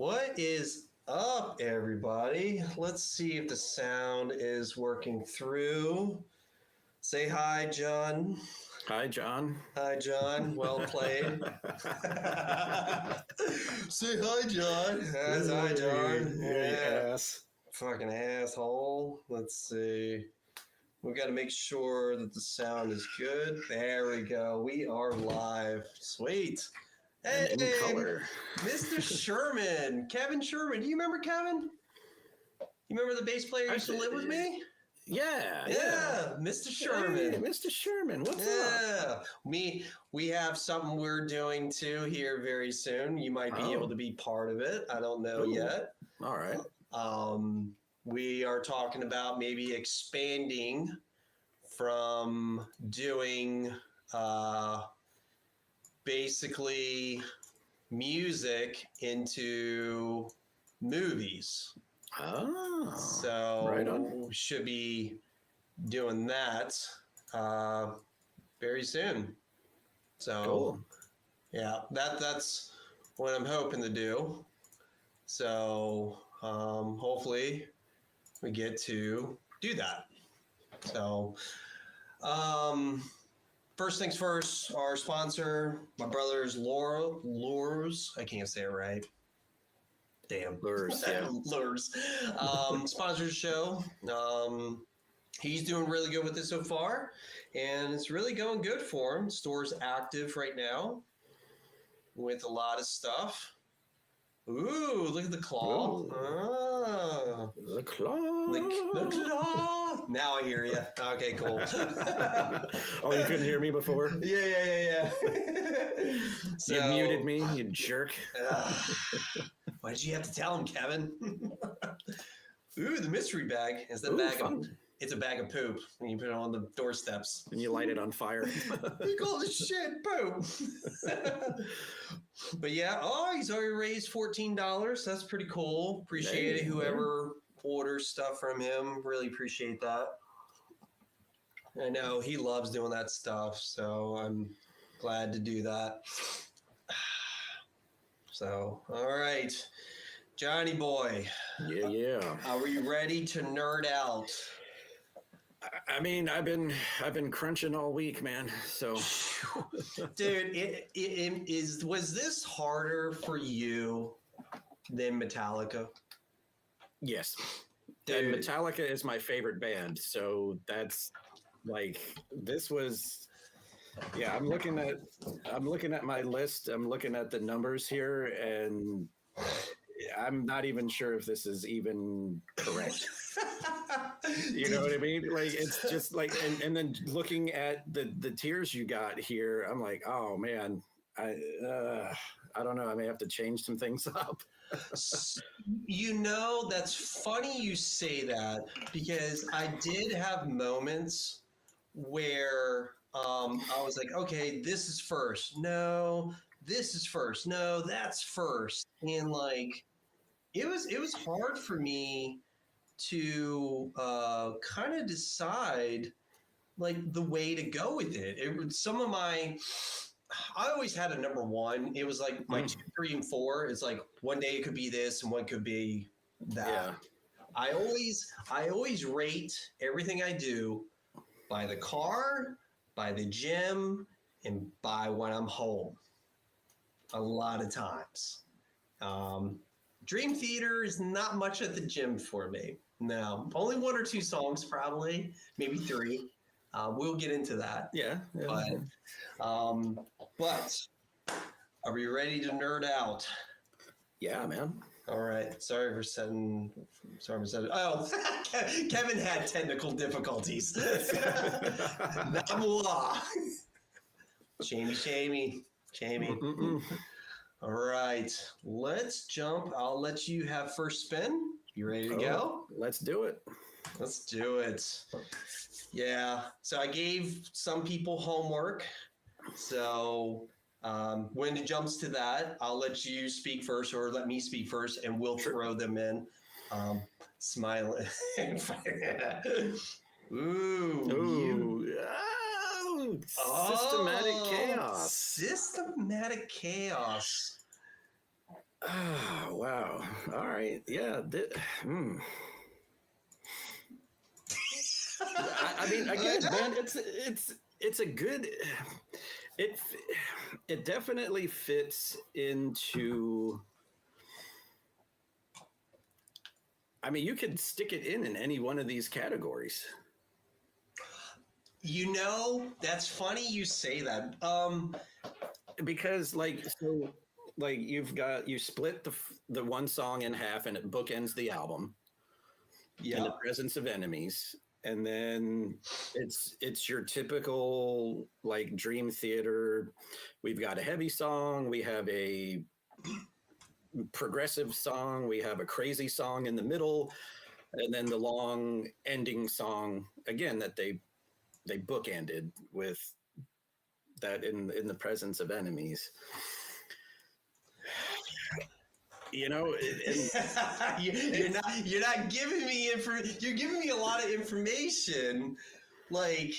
What is up, everybody? Let's see if the sound is working through. Say hi, John. Hi, John. Hi, John. Well played. Say hi, John. That's hi, John. Yeah. Ass. Fucking asshole. Let's see. We got to make sure that the sound is good. There we go. We are live. Sweet. Hey, And in color. Mr. Sherman. Kevin Sherman. Do you remember Kevin? You remember the bass player who used to live with me? Yeah. Mr. Sherman. Hey, Mr. Sherman, what's up? We have something we're doing too here very soon. You might be able to be part of it. I don't know yet. All right. We are talking about maybe expanding from doing basically music into movies. Oh, So right on. we should be doing that very soon. So Cool. yeah, that's what I'm hoping to do. So hopefully we get to do that. So first things first, our sponsor, my brother's Lures. I can't say it right. Damn. Lures, yeah. Lures. Sponsors the show. He's doing really good with it so far, and it's really going good for him. Store's active right now with a lot of stuff. Ooh, look at the claw. Ah. The claw. The claw. Now I hear you. Okay, cool. Oh, you couldn't hear me before? Yeah. So, you muted me, you jerk. Why did you have to tell him, Kevin? Ooh, the mystery bag is the bag fun. of. It's a bag of poop, and you put it on the doorsteps. And you light it on fire. You call this shit poop. But yeah, he's already raised $14. That's pretty cool. Appreciate it. Whoever orders stuff from him, really appreciate that. I know he loves doing that stuff, so I'm glad to do that. So, all right, Johnny boy. Yeah. Are we ready to nerd out? I mean, I've been crunching all week, man. So, dude, was this harder for you than Metallica? yes. Dude. And Metallica is my favorite band, so that's like this was. Yeah, I'm looking at my list. I'm looking at the numbers here, and I'm not even sure if this is even correct. You know what I mean? Like, it's just like, and then looking at the tiers you got here, I'm like, oh man, I don't know. I may have to change some things up. You know, that's funny you say that, because I did have moments where I was like, okay, this is first. No, this is first. No, that's first. And like, it was hard for me to kind of decide like the way to go with it. I always had a number one. It was like my 2, 3, and 4. It's like one day it could be this and one could be that. Yeah. I always rate everything I do by the car, by the gym, and by when I'm home. A lot of times. Dream Theater is not much at the gym for me. No, only 1 or 2 songs, probably, maybe 3. We'll get into that. Yeah. But are we ready to nerd out? Yeah, man. All right. Sorry for setting. Oh, Kevin had technical difficulties. Shamey. All right. Let's jump. I'll let you have first spin. You ready to go? Let's do it. Let's do it. Yeah. So I gave some people homework. So when it jumps to that, I'll let you speak first, or let me speak first, and we'll throw them in. Smiling. Ooh. Systematic chaos. Systematic chaos. Ah, wow. All right. Yeah. I mean, again, man, it's a good. It it definitely fits into. I mean, you could stick it in any one of these categories. That's funny you say that. Because like you split the one song in half and it bookends the album in Yeah. the presence of enemies, and then it's your typical like Dream Theater. We've got a heavy song, we have a progressive song, we have a crazy song in the middle, and then the long ending song again that they bookended with that in the presence of enemies. You know, You're not giving me you're giving me a lot of information. Like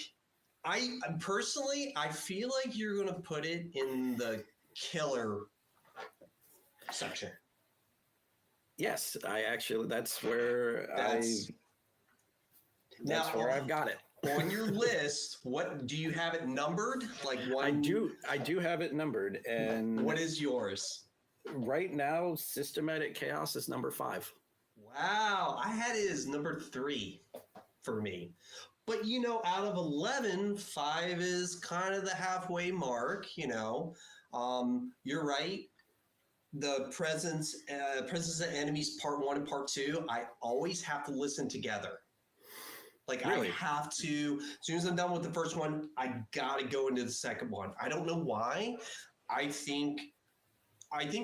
I personally, I feel like you're gonna put it in the killer section. yes, I actually that's where That's that's now where I've got it. on your list. What do you have it numbered? Like one? I do have it numbered, and What is yours? right now Systematic Chaos is number 5. Wow, I had it as number 3 for me. But out of 11, 5 is kind of the halfway mark. You're right. The presence of enemies, part 1 and part 2. I always have to listen together. Like Really? I have to. As soon as I'm done with the first one, I gotta go into the second one. I don't know why. I think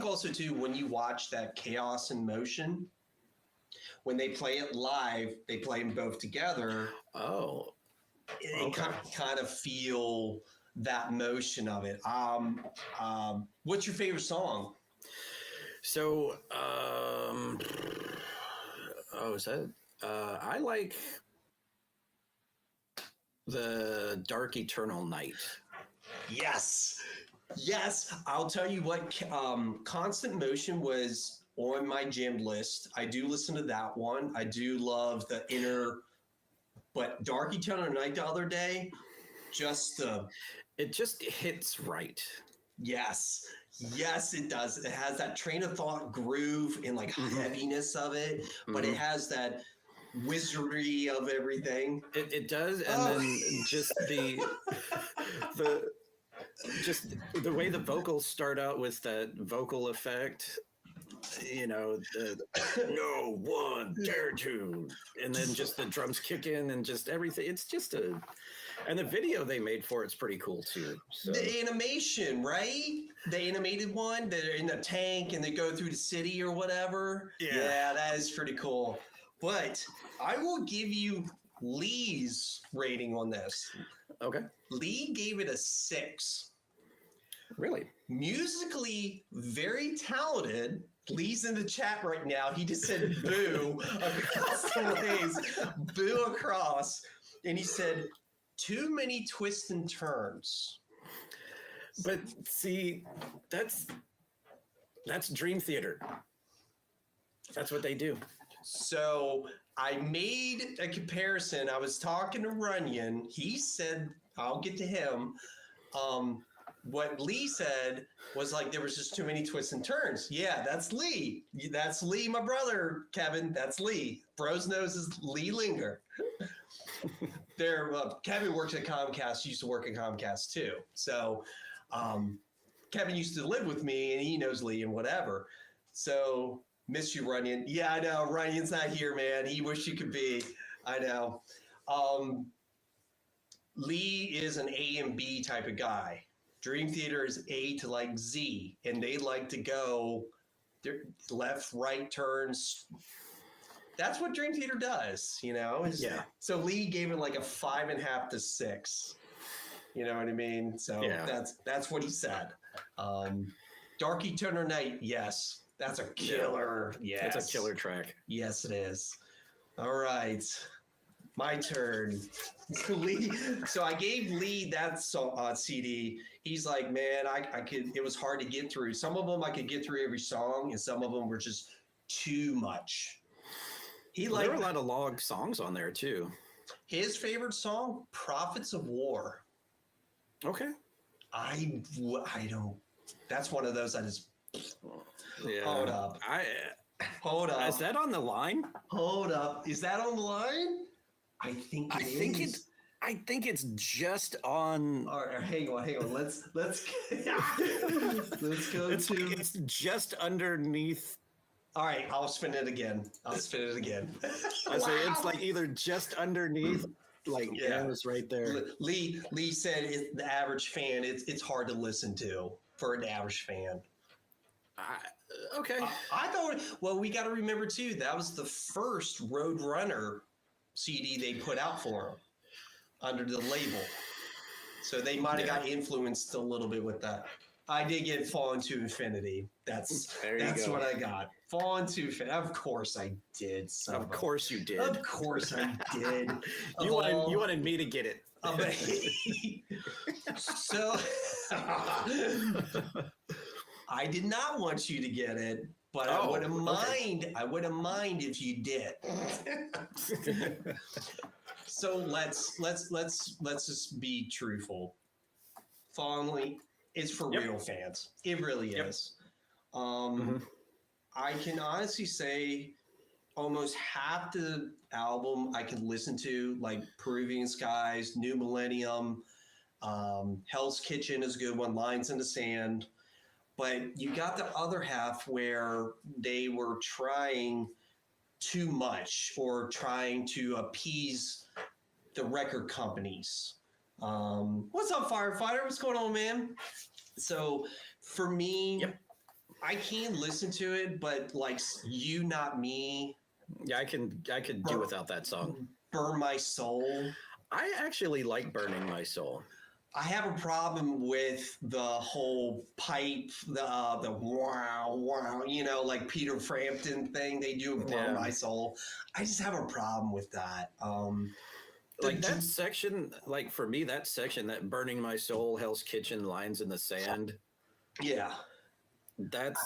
also too when you watch that Chaos in Motion, when they play it live, they play them both together. Oh, They okay. kind of feel that motion of it. What's your favorite song? So, is that? I like the Dark Eternal Night. Yes, yes. I'll tell you what. Constant Motion was on my jam list. I do listen to that one. I do love the inner, but Dark Eternal Night the other day, just It just hits right. yes. Yes, it does. It has that train of thought groove and like heaviness of it, but it has that wizardry of everything. It does, and then just the just the way the vocals start out with that vocal effect, the no one dare to, and then just the drums kick in and just everything. It's just and the video they made for it's pretty cool too. So. The animation, right? The animated one, they're in the tank and they go through the city or whatever. Yeah, that is pretty cool. But I will give you Lee's rating on this. Okay. Lee gave it a 6. Really? Musically very talented. Lee's in the chat right now. He just said boo across the ways. Boo across. And he said, too many twists and turns. But see, that's Dream Theater. That's what they do. So I made a comparison. I was talking to Runyon. He said, I'll get to him. What Lee said was like there was just too many twists and turns. Yeah, that's Lee. That's Lee, my brother, Kevin. That's Lee. Bros knows is Lee Linger. Kevin works at Comcast. Used to work at Comcast too. So Kevin used to live with me, and he knows Lee and whatever. So miss you, Runyon. Yeah, I know. Runyon's not here, man. He wish he could be. I know. Lee is an A and B type of guy. Dream Theater is A to like Z, and they like to go left, right turns. That's what Dream Theater does, Yeah. So Lee gave it like a 5.5 to 6. You know what I mean? So yeah. that's what he said. Dark Eternal Night, yes, that's a killer. Yeah. Yes, It's a killer track. Yes, it is. All right, My turn. Lee. So I gave Lee that CD. He's like, man, I could. It was hard to get through. Some of them I could get through every song, and some of them were just too much. There were a lot of log songs on there too. His favorite song, "Prophets of War." Okay. I don't. That's one of those I just. Yeah. Hold up. Hold up. Is that on the line? Hold up. Is that on the line? I think it is. I think it's just on. All right, hang on. Let's let's go It's, to. it's just underneath. All right, I'll spin it again. I say it's like either just underneath, like Yeah. it's right there. Lee said the average fan. It's hard to listen to for an average fan. Okay. I thought. Well, we got to remember too. That was the first Roadrunner CD they put out for him under the label, so they might have got influenced a little bit with that. I did get Fall Into Infinity. That's what I got. Fall Into Infinity. Of course I did. Of course you did. Of course I did. You wanted me to get it. So I did not want you to get it, but I wouldn't mind. I wouldn't mind if you did. So let's just be truthful. Fondly, it's for real fans. It really is. I can honestly say almost half the album I can listen to, like Peruvian Skies, New Millennium, Hell's Kitchen is a good one, Lines in the Sand. But you got the other half where they were trying too much or trying to appease the record companies. What's up, Firefighter? What's going on, man? So for me, I can listen to it, but like You Not Me. Yeah, I could do without that song. Burn My Soul. I actually like Burning My Soul. I have a problem with the whole pipe, the wow, like Peter Frampton thing they do with Burn My Soul. I just have a problem with that. Like that section, like for me, that section, that Burning My Soul, Hell's Kitchen, Lines in the Sand. Yeah. That's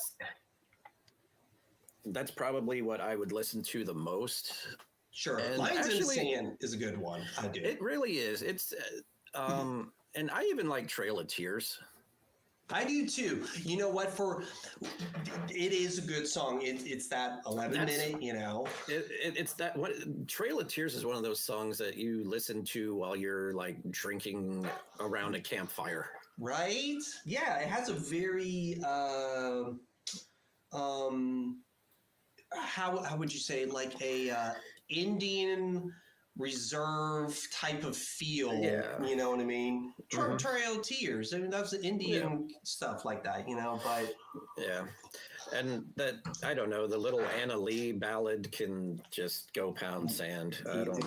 probably what I would listen to the most. Sure. And Lines in the Sand is a good one. I do. It really is. It's, and I even like Trail of Tears. I do too. You know what? It is a good song. It's that 11-minute. It's that what Trail of Tears is one of those songs that you listen to while you're like drinking around a campfire. Right? Yeah, it has a very how would you say, like a Indian reserve type of feel. You know what I mean? Trail of Tears. I mean, that's Indian stuff like that, but and that, I don't know, the little Anna Lee ballad can just go pound sand. I don't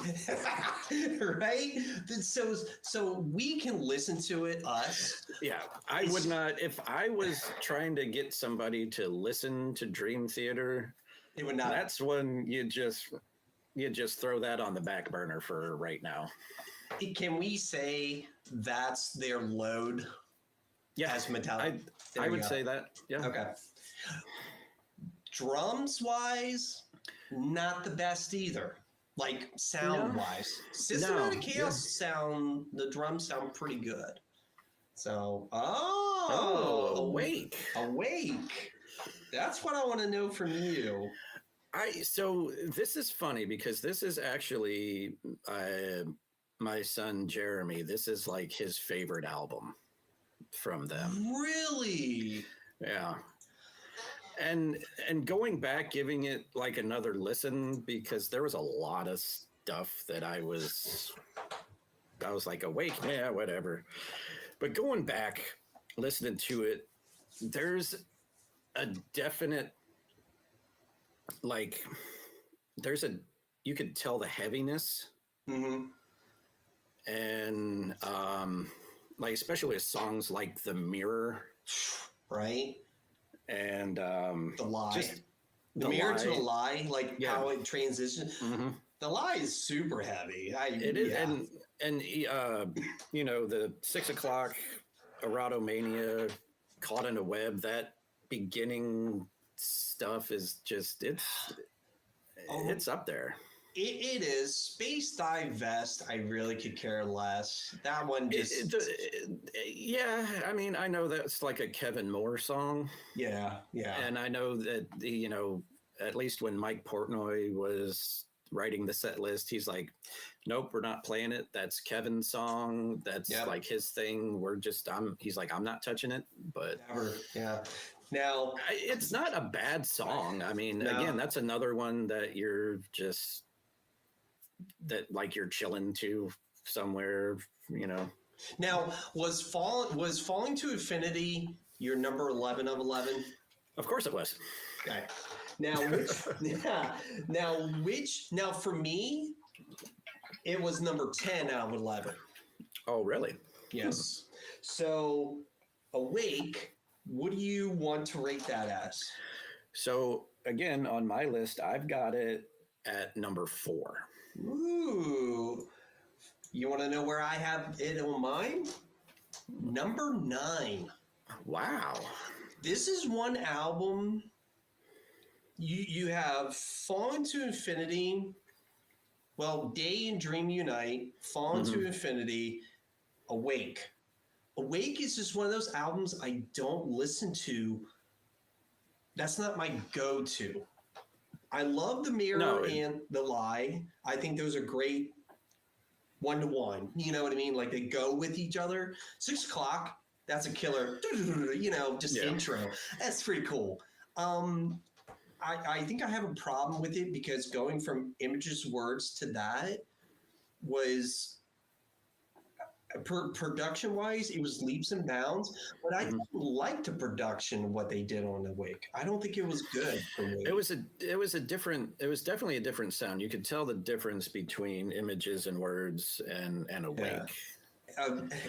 right? So we can listen to it, us. Yeah, I would not, if I was trying to get somebody to listen to Dream Theater, it would not. That's when you just throw that on the back burner for right now. Can we say that's their load? Yeah, as Metallica. I would say that. Yeah. Okay. Drums wise, not the best either. Like sound wise, Systematic Chaos the drums sound pretty good. So, awake. That's what I want to know from you. So this is funny because this is actually my son Jeremy. This is like his favorite album from them. Really? Yeah. And going back, giving it like another listen, because there was a lot of stuff that I was like, awake, yeah, whatever. But going back, listening to it, there's a definite, like, you could tell the heaviness. And like, especially with songs like The Mirror. Right. And The Lie. Just the Mirror to a Lie, like how it transitions. The Lie is super heavy. It is, Yeah. and you know, the 6 o'clock Erotomania, Caught in a Web, that beginning stuff is just Oh, it's up there. it is. Space Dive Vest, I really could care less. That one just. Yeah, I mean, I know that's like a Kevin Moore song, Yeah, yeah. and I know that you know, at least when Mike Portnoy was writing the set list, he's like, "Nope, we're not playing it. That's Kevin's song. That's Yep. like his thing. He's like, I'm not touching it." But Never. Yeah. Now, it's not a bad song. I mean, No. again, that's another one that you're just that like you're chilling to somewhere, you know. now was Falling to Infinity your number 11 of 11? Of course it was. Okay. Now, now for me, it was number 10 out of 11. Oh, really? Yes. So, Awake, what do you want to rate that as? So again, on my list, I've got it at number 4. Ooh. You want to know where I have it on mine? Number 9. Wow. This is one album. You have Fallen to Infinity, well, Day and Dream Unite, Fallen to Infinity, Awake. Awake is just one of those albums I don't listen to. That's not my go-to. I love The Mirror and The Lie. I think those are great one-to-one. You know what I mean? Like they go with each other. 6 o'clock, that's a killer. You know, just intro. That's pretty cool. I think I have a problem with it because going from Images Words to that was production wise, it was leaps and bounds. But I didn't like the production of what they did on Awake. I don't think it was good for me. It was definitely a different sound. You could tell the difference between Images and Words and Awake.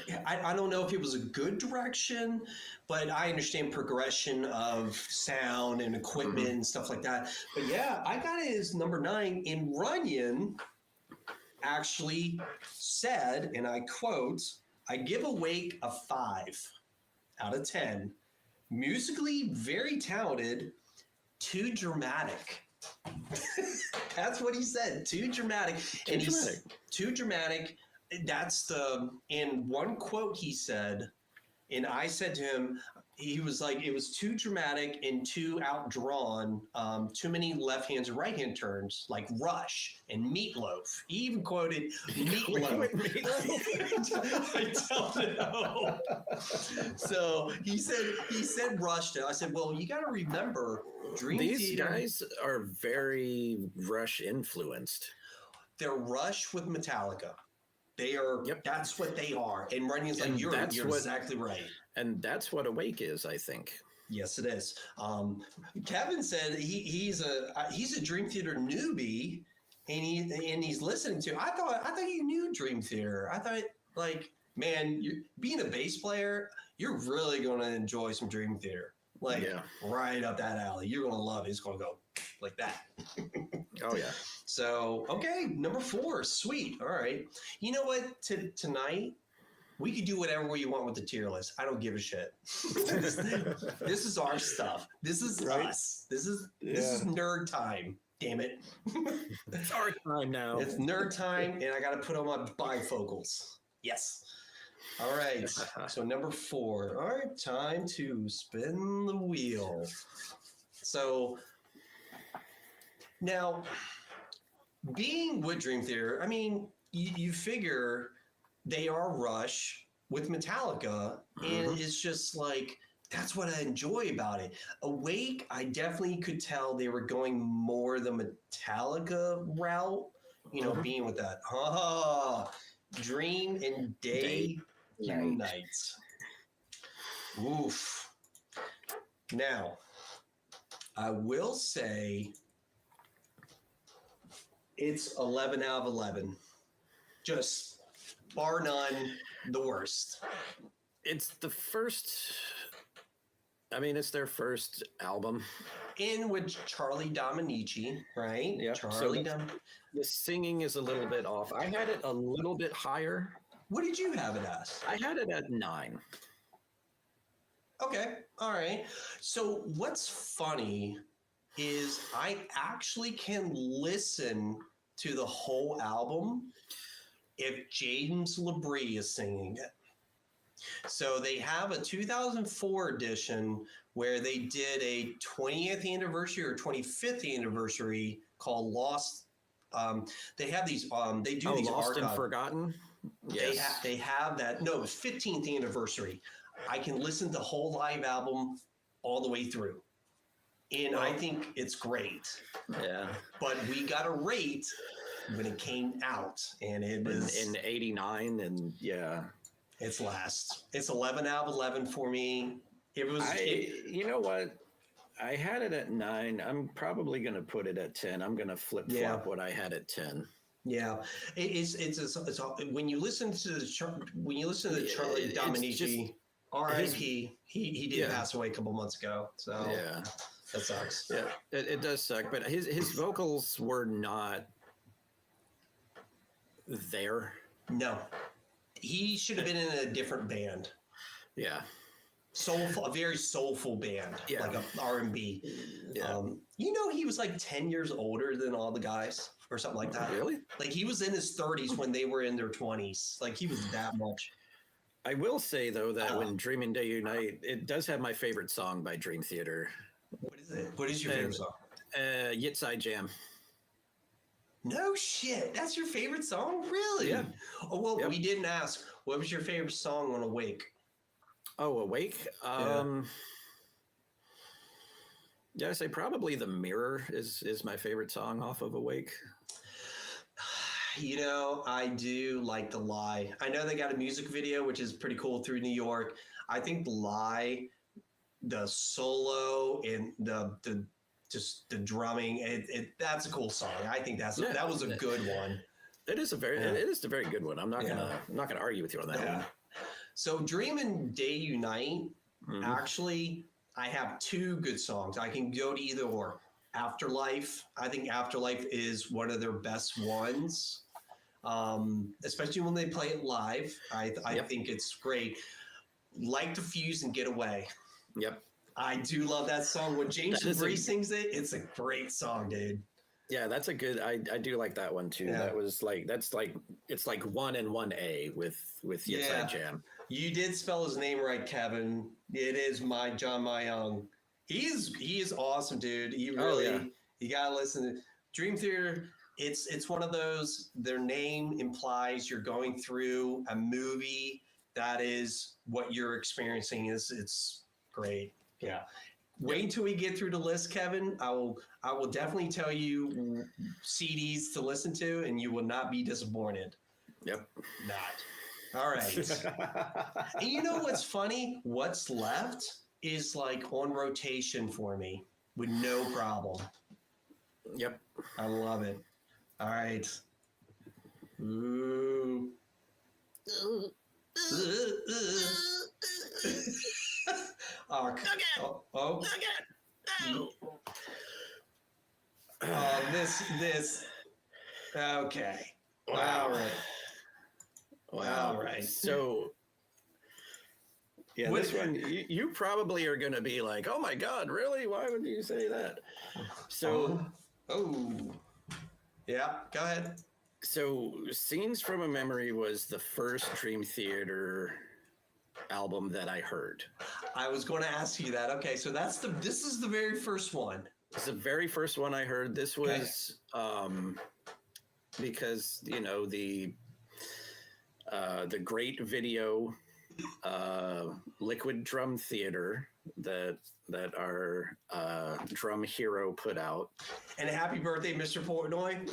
Yeah. I don't know if it was a good direction, but I understand progression of sound and equipment and stuff like that. But yeah, I got it as number 9. And Runyon actually said, and I quote, "I give Awake a 5 out of 10. Musically very talented, too dramatic." That's what he said. Too dramatic. Too dramatic. That's in one quote he said, and I said to him, he was like, it was too dramatic and too outdrawn, too many left hands and right hand turns like Rush and Meatloaf. He even quoted Meatloaf. I don't know. So he said Rush though. I said, well, you got to remember, These guys are very Rush influenced. They're Rush with Metallica. They are. Yep. That's what they are. And Running's like, you're exactly right. And that's what Awake is, I think. Yes, it is. Kevin said he's a Dream Theater newbie, and he's listening to. I thought you knew Dream Theater. I thought, like, man, being a bass player, you're really going to enjoy some Dream Theater. Like, right up that alley. You're going to love it. It's going to go like that. Oh, yeah. So, okay, number 4. Sweet. All right. You know what? Tonight, we could do whatever we want with the tier list. I don't give a shit. This is our stuff. This is us. This is nerd time. Damn it. It's our time now. It's nerd time, and I got to put on my bifocals. Yes. All right. So number 4. All right, time to spin the wheel. So now, being with Dream Theater, I mean, you figure they are Rush with Metallica, and it's just like, that's what I enjoy about it. Awake, I definitely could tell they were going more the Metallica route, you know, being with that. Dream and Day Unites. Oof. Now, I will say it's 11 out of 11. Just bar none, the worst. It's the first. I mean, it's their first album. In with Charlie Dominici, right? Yeah. The singing is a little bit off. I had it a little bit higher. What did you have it as? I had it at 9. Okay, all right. So what's funny is I actually can listen to the whole album if James Labrie is singing it. So they have a 2004 edition where they did a 20th anniversary or 25th anniversary called Lost. They have these. They do these Lost and archive. Forgotten. Yes. They have that. No, it was 15th anniversary. I can listen to the whole live album all the way through, and I think it's great. Yeah. But we got a rate when it came out, and it was in '89, and yeah. It's last. It's 11 out of 11 for me. It was. You know what? I had it at 9. I'm probably going to put it at 10. I'm going to flip flop what I had at 10. Yeah, it's when you listen to the Charlie Dominici, R.I.P. He did pass away a couple months ago. So yeah, that sucks. Yeah, it does suck. But his vocals were not there. No. He should have been in a different band. Yeah. Soulful, a very soulful band, like a R&B. Yeah. He was like 10 years older than all the guys or something like that. Really? Like he was in his 30s when they were in their 20s. Like he was that much. I will say, though, that when Dreaming Day Unite, it does have my favorite song by Dream Theater. What is it? What is your favorite song? Yitzhak Jam. No shit. That's your favorite song? Really? Yeah. Oh, well, we didn't ask. What was your favorite song on Awake? Oh, Awake? Yeah, I say probably The Mirror is my favorite song off of Awake. I do like The Lie. I know they got a music video, which is pretty cool through New York. I think The Lie, the solo and the drumming, that's a cool song. I think that was a good one. It is a very good one. I'm not gonna argue with you on that one. So Dreamin' Day Unite, actually, I have 2 good songs. I can go to either or. Afterlife, I think Afterlife is one of their best ones, especially when they play it live. I think it's great. Like to Fuse and Get Away. Yep. I do love that song. When James Labrie sings it, it's a great song, dude. Yeah, that's a good. I do like that one too. Yeah. It's like 1 and 1A with Yitzhak Jam. You did spell his name right, Kevin. It is John Myung. He is awesome, dude. He really you gotta listen to Dream Theater. It's one of those. Their name implies you're going through a movie. That is what you're experiencing. It's great. Yeah. Wait until we get through the list, Kevin. I will definitely tell you CDs to listen to, and you will not be disappointed. Yep. Not. All right. And you know what's funny? What's left is like on rotation for me with no problem. Yep. I love it. All right. Ooh. This. Okay. Wow. All right. So, this one, you probably are going to be like, oh my God, really? Why would you say that? So, yeah, go ahead. So, Scenes from a Memory was the first Dream Theater album that I heard. I was going to ask you that. Okay, so this is the very first one. It's the very first one I heard. This was because the great video Liquid Drum Theater that our drum hero put out. And happy birthday, Mr. Portnoy.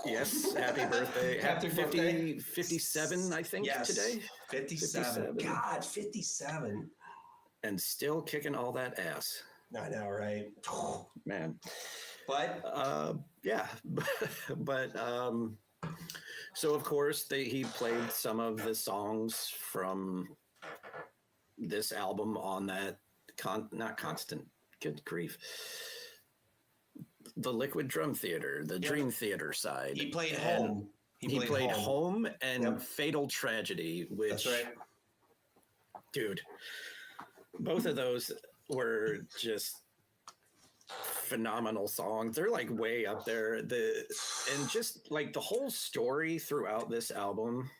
Yes, happy birthday. Happy 57, I think, today. 57. God, 57. And still kicking all that ass. I know, right? Man. But so of course he played some of the songs from this album on that not constant, good grief, the Liquid Drum Theater, the Dream Theater side. He played and Home. He played Home and Fatal Tragedy, which, that's right. Dude, both of those were just phenomenal songs. They're like way up there. And just like the whole story throughout this album,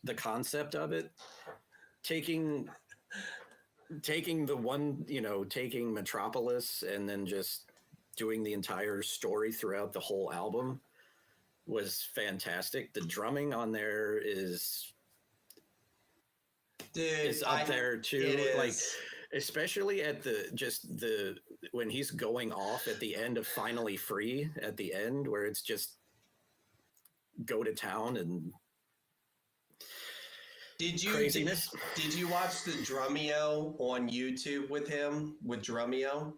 the concept of it, taking the one, taking Metropolis and then just doing the entire story throughout the whole album was fantastic. The drumming on there is up there too. Like, especially at when he's going off at the end of Finally Free at the end, where it's just go to town and craziness. Did you watch the Drumeo on YouTube with Drumeo?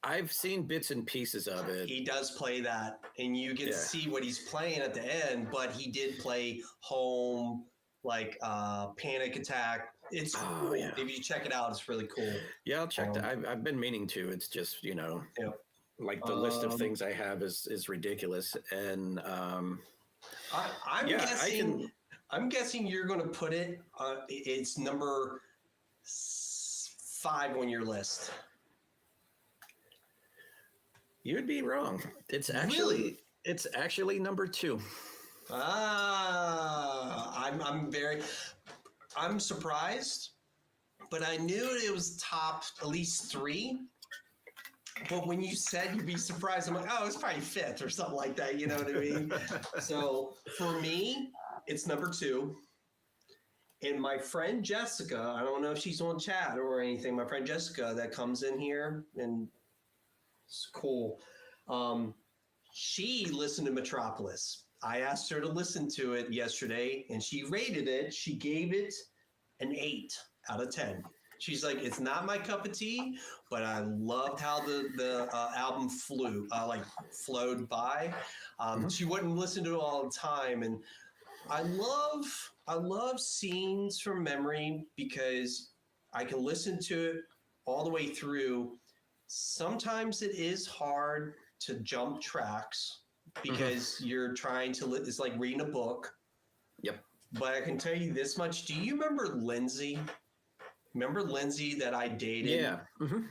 I've seen bits and pieces of it. He does play that, and you get to see what he's playing at the end, but he did play Home, like Panic Attack. It's cool. Yeah. If you check it out, it's really cool. Yeah, I'll check that. I've been meaning to. It's just, like the list of things I have is ridiculous. And I'm guessing you're going to put it, it's number 5 on your list. You'd be wrong. It's actually number 2. I'm surprised, but I knew it was top at least 3. But when you said you'd be surprised, I'm like, oh, it's probably 5th or something like that. You know what I mean? So for me, it's number 2. And my friend Jessica, I don't know if she's on chat or anything. My friend Jessica that comes in here and it's cool. She listened to Metropolis. I asked her to listen to it yesterday, and she rated it. She gave it an 8 out of 10. She's like, it's not my cup of tea, but I loved how the album flowed by. She wouldn't listen to it all the time, and I love Scenes from Memory because I can listen to it all the way through. Sometimes it is hard to jump tracks because you're trying to, it's like reading a book. Yep. But I can tell you this much. Do you remember Lindsay? Remember Lindsay that I dated? Yeah. Mm-hmm.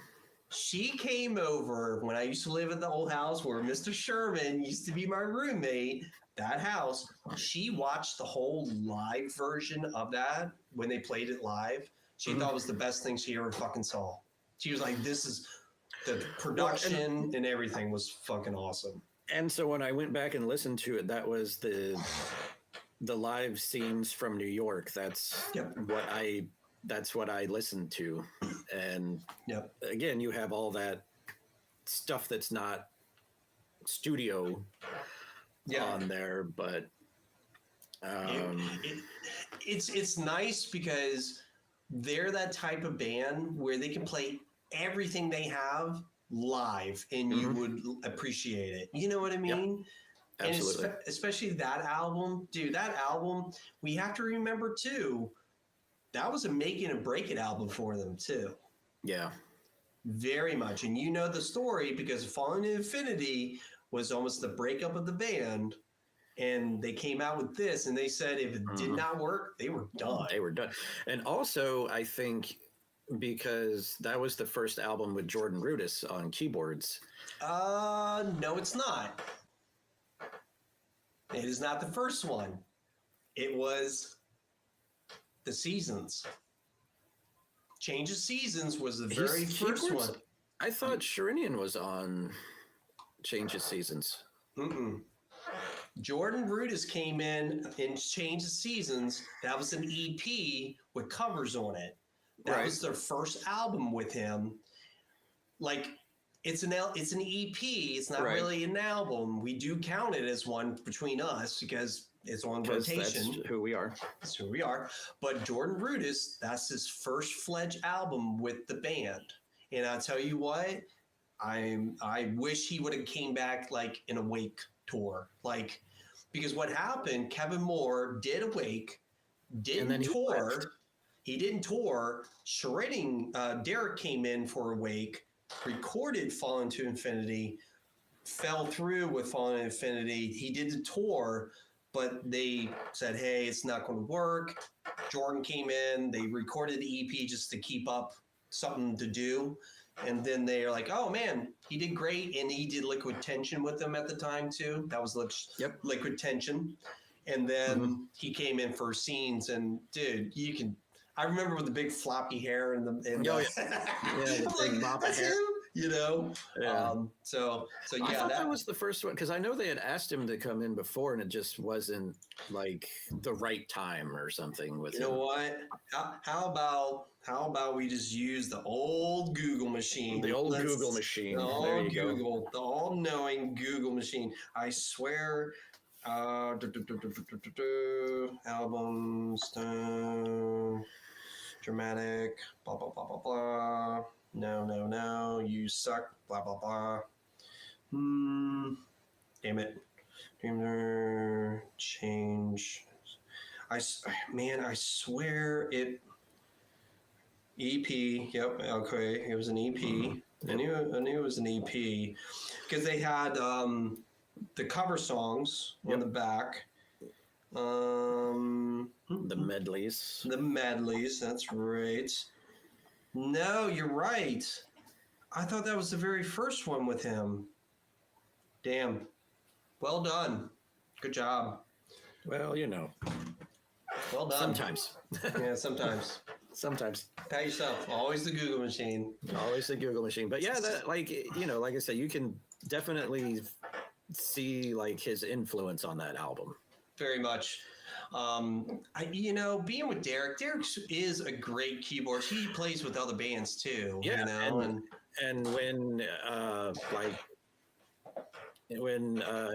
She came over when I used to live at the old house where Mr. Sherman used to be my roommate, that house. She watched the whole live version of that when they played it live. She thought it was the best thing she ever fucking saw. She was like, this is the production and everything was fucking awesome. And so when I went back and listened to it, that was the live scenes from New York. That's what I listened to. And again, you have all that stuff that's not studio on there, but it's nice because they're that type of band where they can play everything they have live and you would appreciate it. You know what I mean? Yep. Absolutely. And especially that album, dude, we have to remember too, that was a make it and break it album for them too. Yeah. Very much. And you know the story because Falling to Infinity was almost the breakup of the band. And they came out with this and they said if it did not work, they were done. They were done. And also, I think because that was the first album with Jordan Rudess on keyboards. No, it's not. It is not the first one. It was The Seasons. Change of Seasons was the very first one. I thought Sherinian was on Change of Seasons. Jordan Rudess came in Change of Seasons. That was an EP with covers on it. That was their first album with him. Like, it's an EP. It's not really an album. We do count it as one between us because it's on rotation. That's who we are. That's who we are. But Jordan Rudess, that's his first fledged album with the band. And I'll tell you what, I wish he would have came back like in Awake tour. Like, because what happened, Kevin Moore did Awake, didn't tour. He didn't tour. Shredding, Derek came in for Awake, recorded Fallen to Infinity, fell through with Fallen Infinity. He did the tour, but they said, hey, it's not going to work. Jordan came in, they recorded the EP just to keep up something to do. And then they're like, oh man, he did great. And he did Liquid Tension with them at the time too. That was Liquid Tension. And then he came in for Scenes, and dude, I remember with the big floppy hair and the the big mop of hair. him, you know. Yeah. So yeah, I thought that was the first one because I know they had asked him to come in before, and it just wasn't like the right time or something with him. You know what? How about we just use the old Google machine? The old Google machine. The There old you Google, go. the all-knowing Google machine. I swear. Albums, dramatic, blah blah blah blah blah. No, you suck, blah blah blah. Damn it. Change. I swear it. EP. Yep. Okay. It was an EP. I knew it was an EP because they had the cover songs on the back. The medleys. The medleys. That's right. No, you're right. I thought that was the very first one with him. Damn. Well done. Good job. Well, you know. Well done. Sometimes. Yeah, sometimes. Sometimes. Pat yourself. Always the Google machine. Always the Google machine. But yeah, that like I said, you can definitely see like his influence on that album. Very much. Being with Derek is a great keyboardist. He plays with other bands too. Yeah, you know, and when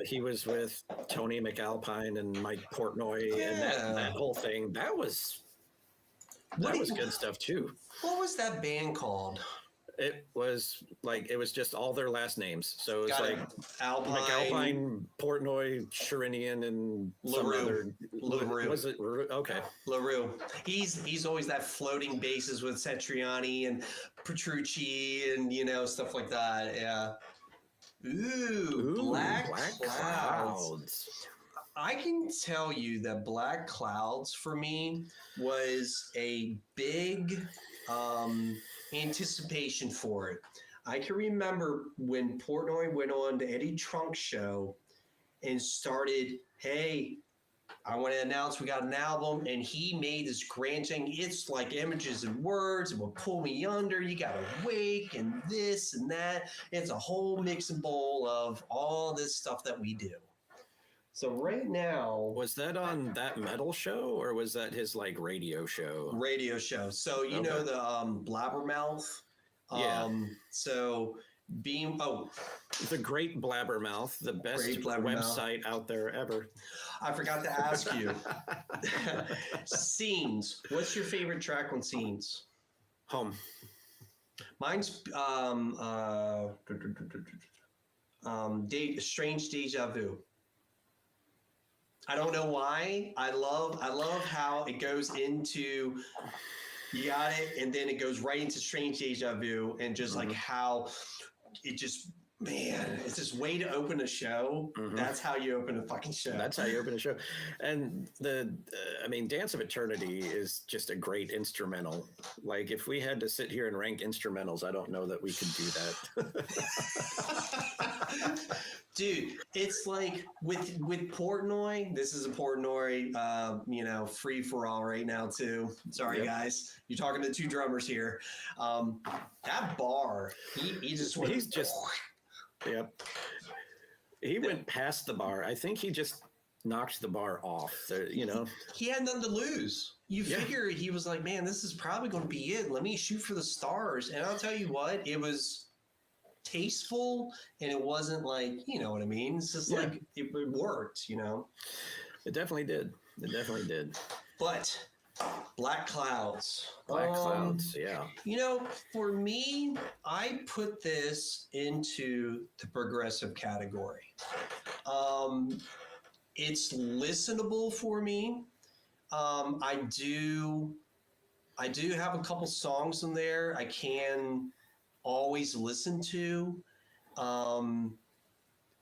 he was with Tony McAlpine and Mike Portnoy and that whole thing, that was good stuff too. What was that band called? It was just all their last names. So it's like Alpine, McAlpine, Portnoy, Sherinian, and LaRue. LaRue. Was it okay? LaRue. He's always that floating bases with Satriani and Petrucci and stuff like that. Yeah. Ooh, Black Clouds. I can tell you that Black Clouds for me was a big anticipation for it. I can remember when Portnoy went on the Eddie Trunk show and started, hey, I want to announce we got an album, and he made this granting. It's like images and words. It will pull me under. You got to wake and this and that. It's a whole mix and bowl of all this stuff that we do. So right now, was that on That Metal Show or was that his like radio show? Radio show. So you know the Blabbermouth. So the Great Blabbermouth, the best website out there ever. I forgot to ask you. Scenes. What's your favorite track on Scenes? Home. Mine's Strange Deja Vu. I don't know why. I love how it goes into you got it, and then it goes right into Strange Deja Vu, and just like how it just it's this way to open a show. That's how you open a fucking show. That's how you open a show. And Dance of Eternity is just a great instrumental. Like if we had to sit here and rank instrumentals, I don't know that we could do that. Dude, it's like with Portnoy. This is a Portnoy, free for all right now too. Sorry, guys, you're talking to two drummers here. That bar, he just went. He's just, yep. He went past the bar. I think he just knocked the bar off. He had nothing to lose. You figure he was like, man, this is probably going to be it. Let me shoot for the stars. And I'll tell you what, it was tasteful, and it wasn't like, you know what I mean? It's just like it worked, It definitely did. But Black Clouds. Yeah. For me, I put this into the progressive category. It's listenable for me. I do have a couple songs in there I can always listen to.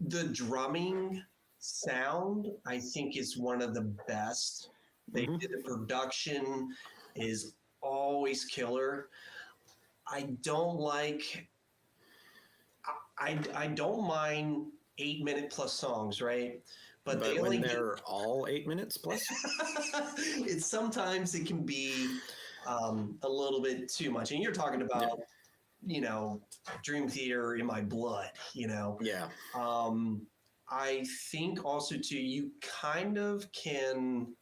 the drumming sound, I think, is one of the best. They Mhm. did the production is always killer. I don't like. I don't mind 8 minute plus songs, right? But they But only when get they're all 8 minutes plus, it's sometimes it can be a little bit too much. And you're talking yeah, about, Dream Theater in my blood, yeah, Um, I think also too, you kind of can,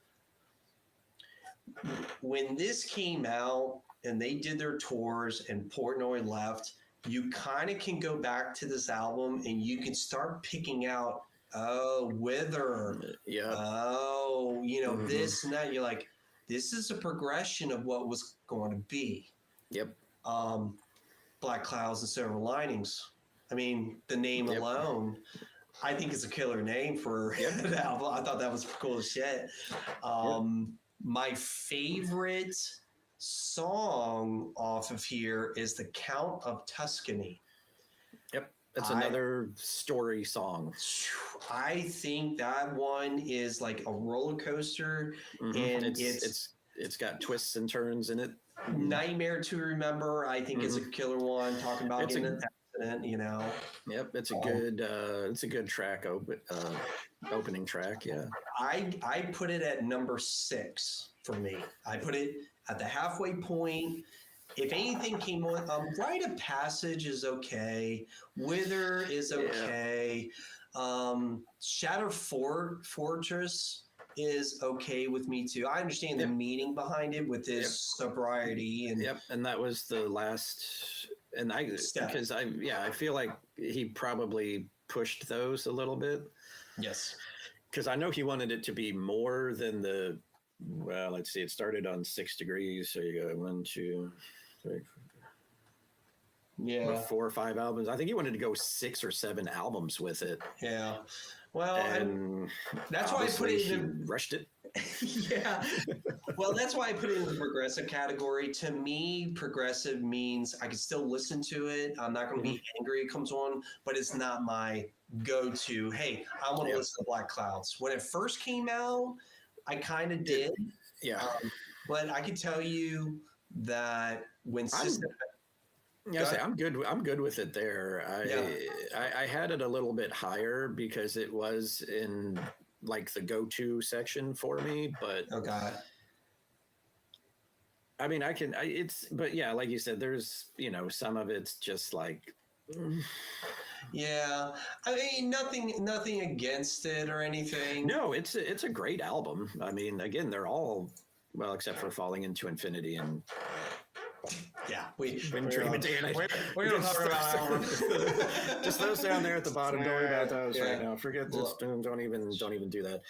when this came out and they did their tours and Portnoy left, you kind of can go back to this album and you can start picking out, oh, Wither, yep, oh, hmm, this and that. You're like, this is a progression of what was going to be. yep, Um, Black Clouds and Silver Linings. I mean, the name yep, alone, I think it's a killer name for yep, an album. I thought that was cool as shit. yep, My favorite song off of here is The Count of Tuscany. yep. That's I another story song. I think that one is like a roller coaster, Hmm. and It's it's it's it's got twists and turns in it. Nightmare to Remember. I think is a Hmm. killer one, talking about It's getting a an accident. Yep, Um, it's a good opening track. Yeah. I put it at number 6 for me. I put it at the halfway point. If anything came on, Rite of Passage is okay. Wither is Yeah. okay. Fortress is okay with me too. I understand the Yep. meaning behind it with his Yep. sobriety and Yep, and that was the last, and step. because I feel like he probably pushed those a little bit, Yes. because I know he wanted it to be more than well, let's see, it started on 6 degrees, so you go 1, 2, 3, Yeah. 4 or 5 albums. I think he wanted to go 6 or 7 albums with it, Yeah. Well, and that's why I put obviously it he in. rushed it. Yeah. Well, that's why I put it in the progressive category. To me, progressive means I can still listen to it. I'm not going to be angry it comes on, but it's not my go-to. Hey, I want to Yeah. listen to Black Clouds. When it first came out, I kind of It- did, Yeah, but I can tell you that when System, Yeah, I'm good. I'm good with it there. yeah, I had it a little bit higher because it was in like the go-to section for me. But oh god, I mean, but yeah, like you said, there's some of it's just like, yeah. I mean, nothing against it or anything. no, it's a great album. I mean, again, they're all well except for Falling into Infinity and Yeah, we When Dream a Day and we don't talk about that one. just those down there at the bottom. Don't worry about those Yeah. right now. Forget this. Don't even do that.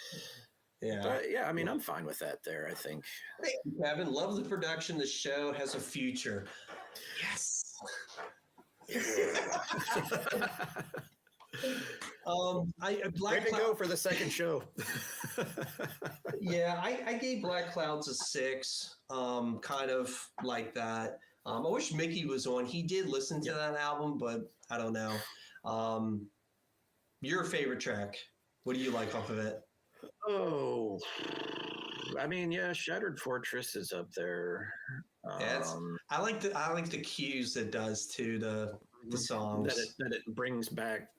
Yeah. But yeah, I mean, I'm fine with that there, I think. Hey, Kevin, love the production. The show has a future. Yes. Black Ready to Cloud. go for the second show. Yeah, I gave Black Clouds a 6. Kind of like that. I wish Mickey was on. He did listen to that album, but I don't know. Your favorite track? What do you like off of it? Oh, I mean, yeah, Shattered Fortress is up there. Yeah, I like the cues it does to the songs. That it brings back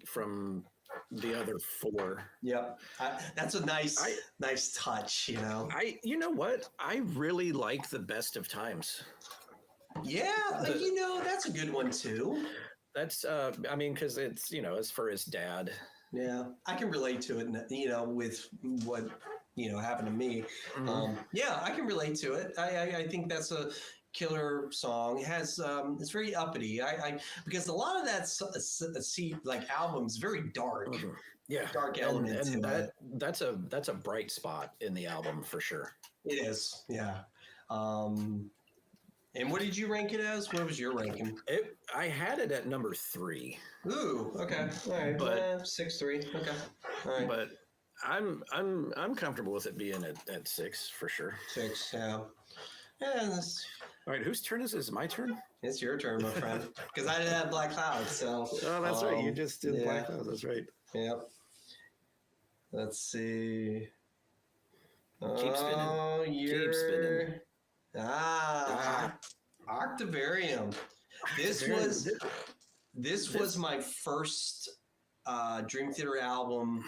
from the other 4. Yep, that's a nice touch. You know what? I really like the Best of Times. Yeah, that's a good one too. That's I mean, because it's for his dad. Yeah, I can relate to it. With what happened to me. Mhm. Yeah, I can relate to it. I think that's a killer song. It has it's very uppity. Because a lot of that like album is very dark. Mhm. Yeah, Dark element and to it. that's a bright spot in the album for sure. It is. Yeah. And what did you rank it as? What was your ranking? I had it at number 3. Ooh, okay, all right, But 6-3. Okay, all right, but I'm comfortable with it being at 6 for sure. 6. Yeah, yeah. All right, whose turn is this? My turn? It's your turn, my friend. Because I didn't have Black Cloud, so. Oh, that's right. You just did yeah. Black Clouds. That's right. Yep. Let's see. Keep spinning. Oh, Keep spinning. you're Octavarium. This Octavarium. was my first Dream Theater album.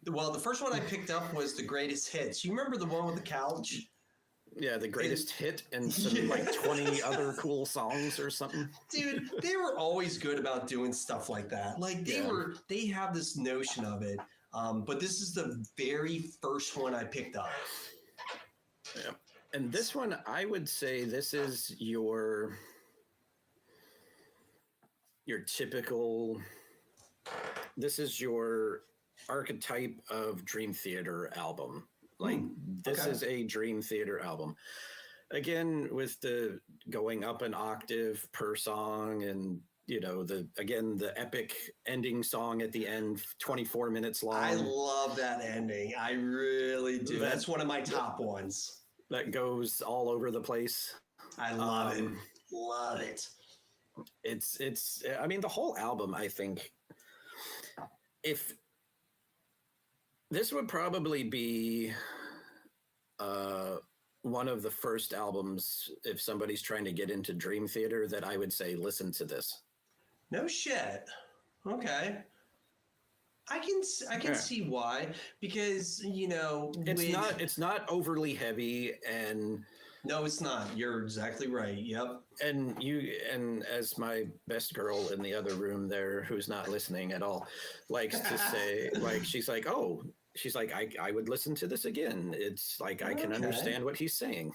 Well, the first one I picked up was the Greatest Hits. You remember the one with the couch? Yeah, the greatest hit and some like 20 other cool songs or something. Dude, they were always good about doing stuff like that. Like they have this notion of it. But this is the very first one I picked up. Yeah. And this one, I would say this is your typical, this is your archetype of Dream Theater album. Like this is a Dream Theater album. Again, with the going up an octave per song and the epic ending song at the end, 24 minutes long. I love that ending. I really do. That's one of my top ones. That goes all over the place. I love it. Love it. It's I mean, the whole album, I think, if this would probably be one of the first albums, if somebody's trying to get into Dream Theater, that I would say, listen to this. No shit. Okay. I can see why, because it's not overly heavy, and no, it's not. You're exactly right. Yep. And as my best girl in the other room there, who's not listening at all, likes to say, like, she's like, I would listen to this again. It's like, I can understand what he's saying.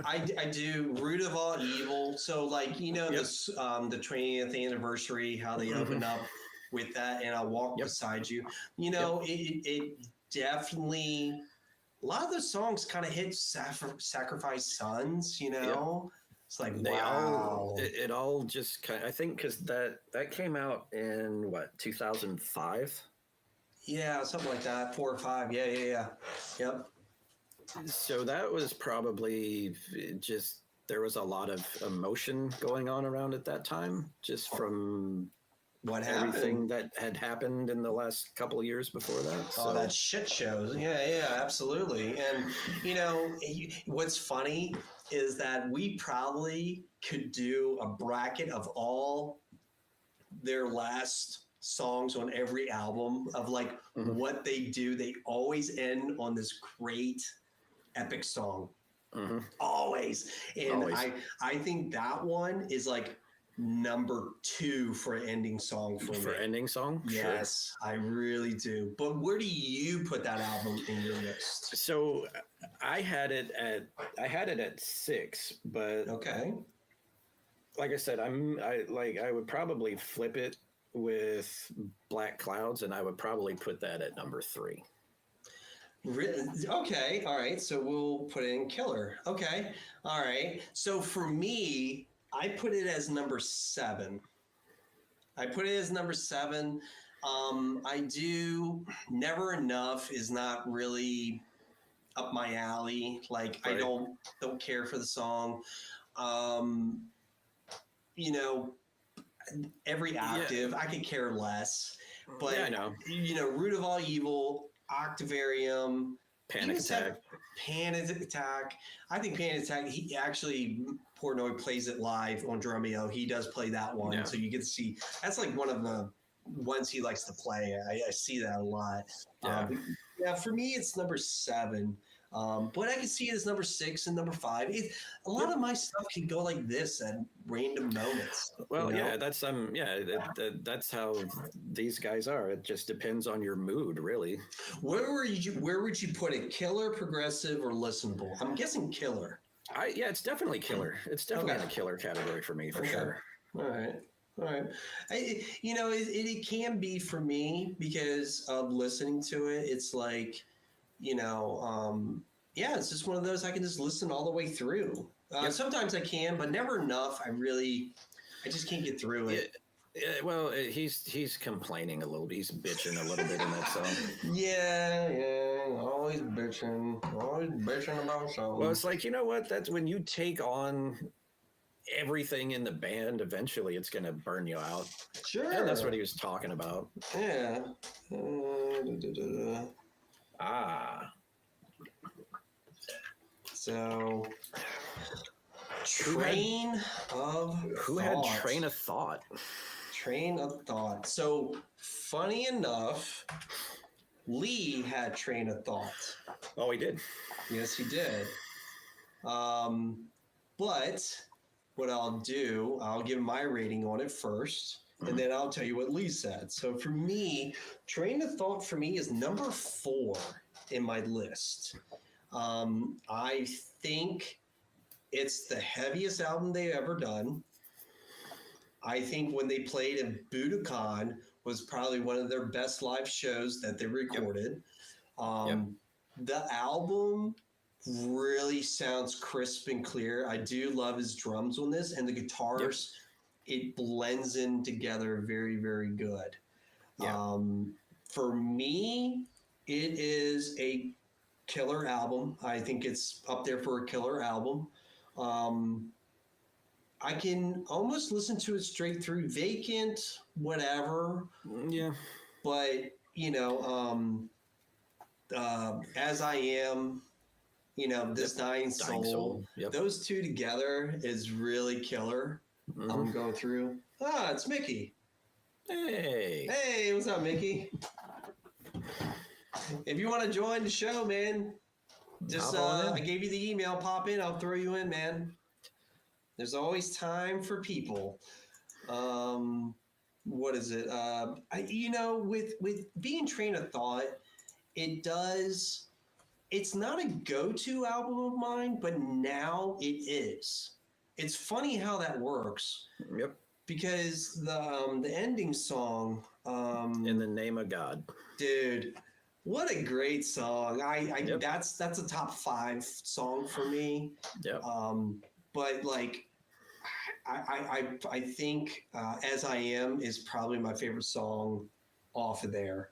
I do. Root of all evil. So like, this, the 20th anniversary, how they opened up with that, and I'll walk beside you. It definitely, a lot of those songs kind of hit Sacrifice Sons, It's like, wow. It all just kind of, I think, because that came out in, 2005? Yeah, something like that. 4 or 5. Yeah. Yep. So that was probably just, there was a lot of emotion going on around at that time, just from what happened? Everything that had happened in the last couple of years before that. So. Oh, that shit shows. Yeah, absolutely. And, what's funny is that we probably could do a bracket of all their last songs on every album of like what they do. They always end on this great epic song. Always. And always. I think that one is like number 2 for an ending song for me. For ending song? Yes, sure. I really do. But where do you put that album in your list? So I had it at 6, but okay. Like I said, I would probably flip it with Black Clouds, and I would probably put that at number 3. Really? Okay. All right. So we'll put it in Killer. Okay. All right. So for me, I put it as number 7. I do Never Enough is not really up my alley. Like right. I don't care for the song. Every octave, I could care less. But I know. Root of All Evil, Octavarium, Panic Attack. I think Panic Attack, he actually, Portnoy plays it live on Drumeo. He does play that one. Yeah. So you get to see, that's like one of the ones he likes to play. I see that a lot. Yeah. For me, it's number 7. But I can see it as number 6 and number 5. A lot of my stuff can go like this at random moments. Well, yeah, that's that's how these guys are. It just depends on your mood, really. Where would you put it? Killer, progressive, or listenable? I'm guessing Killer. It's definitely Killer. It's definitely in the Killer category for me, for sure. All right. It can be for me because of listening to it. It's like, it's just one of those I can just listen all the way through. Sometimes I can, but never enough. I just can't get through it. Well, he's complaining a little bit. He's bitching a little bit in that song. Yeah, always bitching about something. Well, it's like, you know what? That's when you take on everything in the band, eventually it's going to burn you out. Sure. And that's what he was talking about. Yeah. Ah. So, train of Who thought. had train of thought? Train of thought. So, funny enough, Lee had train of thought. Oh, he did. Yes, he did. But what I'll do, I'll give my rating on it first, and then I'll tell you what Lee said. So for me, train of thought for me is number 4 in my list. I think it's the heaviest album they've ever done. I think when they played in Budokan was probably one of their best live shows that they recorded. The album really sounds crisp and clear. I do love his drums on this, and the guitars, it blends in together very, very good. For me, it is a killer album. I think it's up there for a killer album. I can almost listen to it straight through. Vacant, whatever. Yeah. But, you know, As I Am, you know, This Dying Soul, those two together is really killer. I'm going through. Ah, it's Mickey. Hey. Hey, what's up, Mickey? If you want to join the show, man, just I gave you the email. Pop in. I'll throw you in, man. There's always time for people. What is it? With being train of thought, it does. It's not a go-to album of mine, but now it is. It's funny how that works. Yep. Because the ending song, In the Name of God, dude, what a great song! That's a top 5 song for me. Yep. But like, I think As I Am is probably my favorite song off of there.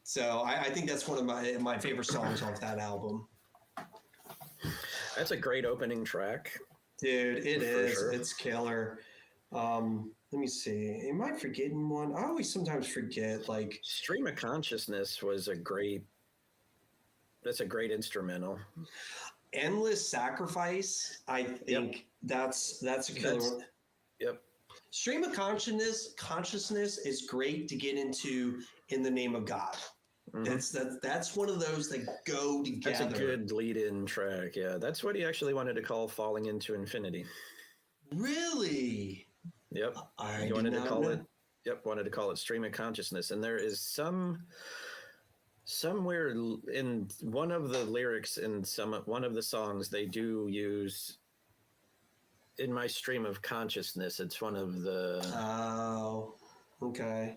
So I think that's one of my favorite songs off that album. That's a great opening track. Dude, it is. Sure. It's killer. Let me see. Am I forgetting one? I always sometimes forget. Like Stream of Consciousness was that's a great instrumental. Endless Sacrifice, I think that's a killer one. Yep. Stream of consciousness is great to get into In the Name of God. That's one of those that go together. That's a good lead-in track. Yeah, that's what he actually wanted to call Falling into Infinity. Really? Yep. He wanted to call it. Yep, wanted to call it Stream of Consciousness, and there is somewhere in one of the lyrics in one of the songs they do use In My Stream of Consciousness. It's one of the. Oh, okay.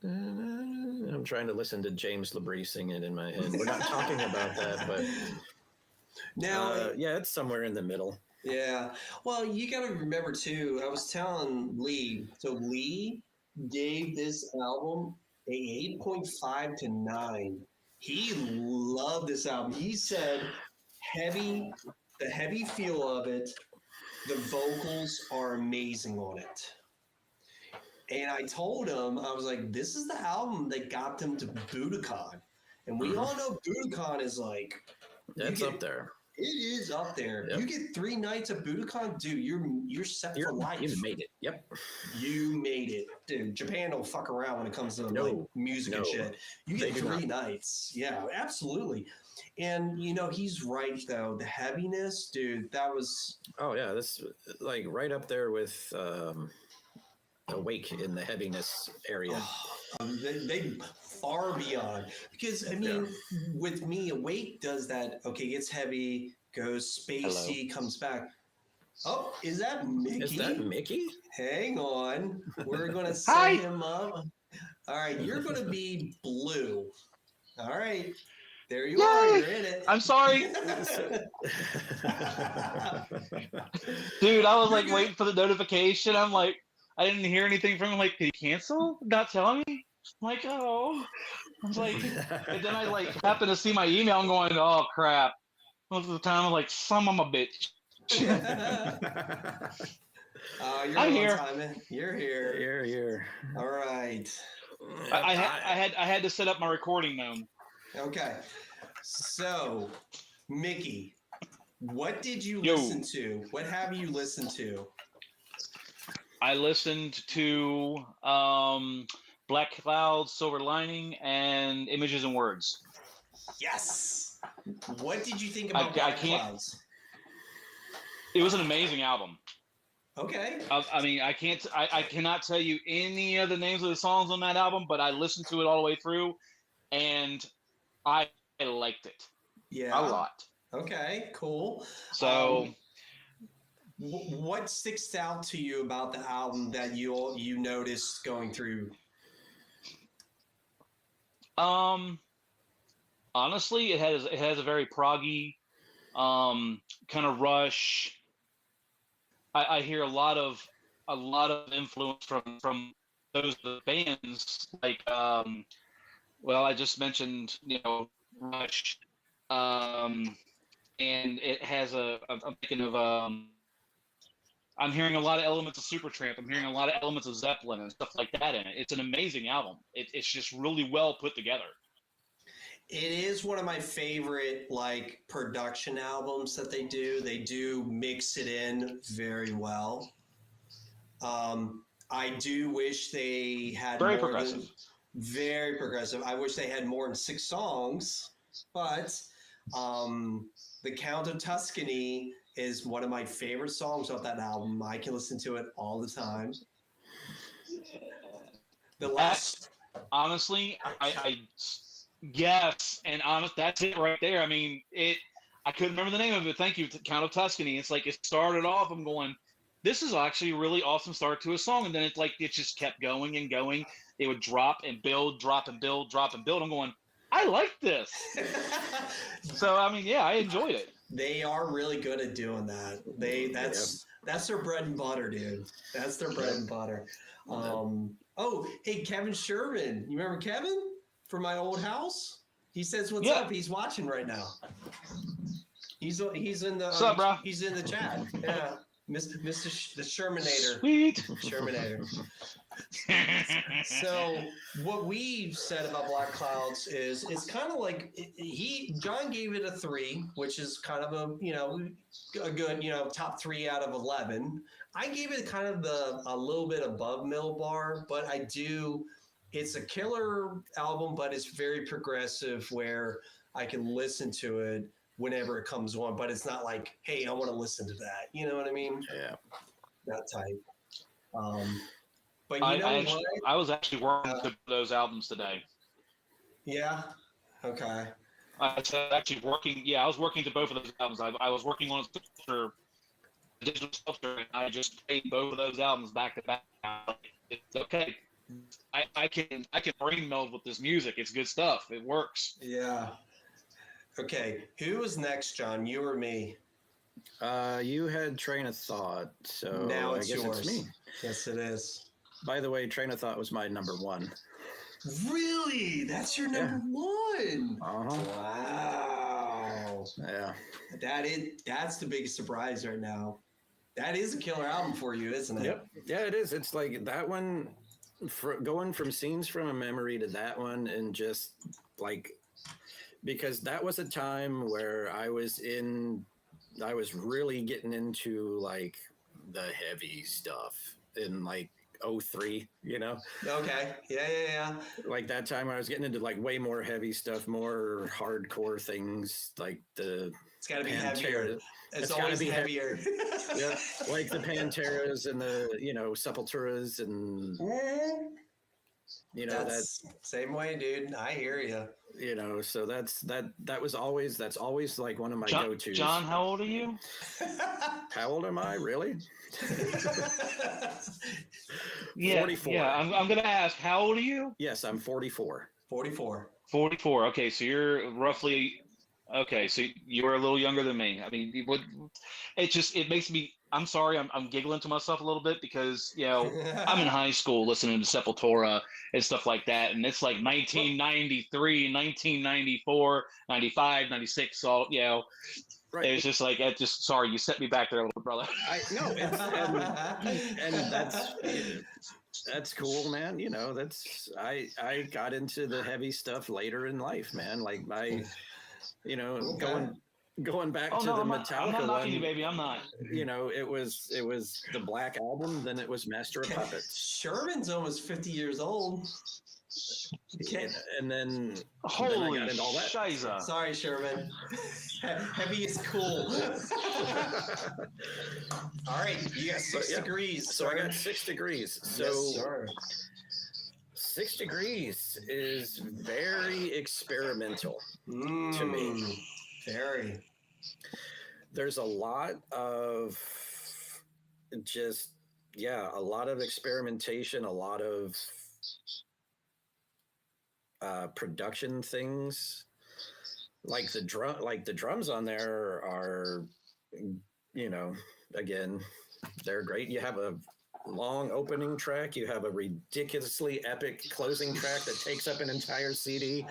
I'm trying to listen to James LaBrie sing it in my head. We're not talking about that, but now, it's somewhere in the middle. Yeah. Well, you got to remember too. I was telling Lee. So Lee gave this album a 8.5 to 9. He loved this album. He said, the heavy feel of it. The vocals are amazing on it. And I told him, I was like, this is the album that got them to Budokan. And we all know Budokan is like... That's up there. It is up there. Yep. You get 3 nights of Budokan, dude, you're set for life. You made it. Yep. You made it. Dude, Japan don't fuck around when it comes to like music and shit. You get 3 nights. Yeah, absolutely. And, you know, he's right, though. The heaviness, dude, that was... Oh, yeah. This like right up there with... Awake in the heaviness area. They far beyond, because I mean, with me, Awake does that. Okay, it's heavy, goes spacey, comes back. Oh, is that Mickey? Is that Mickey? Hang on, we're gonna set him up. All right, you're gonna be blue. All right, there you are. You're in it. I'm sorry. Dude, I was like waiting for the notification. I'm like, I didn't hear anything from him. Like, did he cancel? Not telling me? I'm like, oh. I was like, and then I like happened to see my email. I'm going, oh crap. Most of the time, I'm like, son of a bitch. You're I'm on here. time. You're here. Here. All right. I had to set up my recording gnome. Okay. So, Mickey, what did you Yo. listen to? What have you listened to? I listened to Black Clouds, Silver Lining, and Images and Words. Yes. What did you think about I Black can't- Clouds? It was an amazing album. Okay. I mean, I cannot tell you any of the names of the songs on that album, but I listened to it all the way through, and I liked it Yeah. a lot. Okay. Cool. So What sticks out to you about the album that you noticed going through? honestly, it has a very proggy kind of Rush. I hear a lot of influence from those bands like well, I just mentioned, Rush, and it has I'm thinking of I'm hearing a lot of elements of Supertramp. I'm hearing a lot of elements of Zeppelin and stuff like that in it. It's an amazing album. It's just really well put together. It is one of my favorite like production albums that they do. They do mix it in very well. I do wish they had Very more progressive. very progressive. I wish they had more than 6 songs, but The Count of Tuscany is one of my favorite songs off that album. I can listen to it all the time. The last, Honestly, I yes, and honest, that's it right there. I mean, I couldn't remember the name of it. Thank you, Count of Tuscany. It's like it started off. I'm going, this is actually a really awesome start to a song, and then it's like it just kept going and going. It would drop and build, drop and build, drop and build. I'm going, I like this. So I mean, yeah, I enjoyed it. they are really good at doing that. That's their bread and butter, dude. That's their bread and butter. Oh, hey, Kevin Sherman. You remember Kevin from my old house? He says, "What's Yeah. up?" He's watching right now. He's in the What's up, bro? He's in the chat. Yeah, Mr. The Shermanator. Sweet. Shermanator. So what we've said about Black Clouds is it's kind of like John gave it a 3, which is kind of a good top 3 out of 11. I gave it kind of a little bit above middle bar, but it's a killer album, but it's very progressive where I can listen to it whenever it comes on, but it's not like, hey, I want to listen to that. You know what I mean? Yeah. That type. But I was actually working to those albums today. Yeah. Okay. I was actually working. Yeah, I was working to both of those albums. I was working on a digital sculpture, and I just played both of those albums back to back. It's okay. I can brain meld with this music. It's good stuff. It works. Yeah. Okay. Who was next, John? You or me? You had Train of Thought, so Now I it's guess yours. it's me. Yes, it is. By the way, Train of Thought was my number 1. Really? That's your number 1? Uh-huh. Wow. Yeah. That's the biggest surprise right now. That is a killer album for you, isn't it? Yep. Yeah, it is. It's like that one, going from Scenes from a Memory to that one, and just like, because that was a time where I was really getting into like the heavy stuff in like 03, Okay. Yeah. like that time I was getting into like way more heavy stuff, more hardcore things, like the It's got to be Pantera. heavier. It's It's gotta always be heavier. yeah, like the Panteras and the Sepulturas and That's same way, dude. I hear you. So that's always like one of my go-tos. John, how old are you? How old am I, really? Yeah, 44. Yeah, I'm gonna ask, how old are you? Yes, I'm 44. 44. 44. Okay, so you're roughly. Okay, so you're a little younger than me. I mean, it makes me. I'm sorry, I'm giggling to myself a little bit because I'm in high school listening to Sepultura and stuff like that, and it's like 1993, 1994, 95, 96. All Right. It was just like, it just sorry, you set me back there, little brother. I no, and that's cool, man. You know, that's I got into the heavy stuff later in life, man. Like you know, Okay. going back Oh to no, the I'm Metallica not knocking you, one. baby. I'm not. You know, it was the Black Album, then it was Master of Puppets, Sherman's almost 50 years old. and then I Holy got into all that. shiza. Sorry, Sherman. Heavy is cool. All right, you got 6 yeah. degrees. So I sir. got 6 degrees. So Yes, sir. 6 degrees is very experimental to me. Very. There's a lot of just a lot of experimentation, a lot of production things. Like the drums on there are, you know, again, they're great. You have a long opening track, you have a ridiculously epic closing track that takes up an entire CD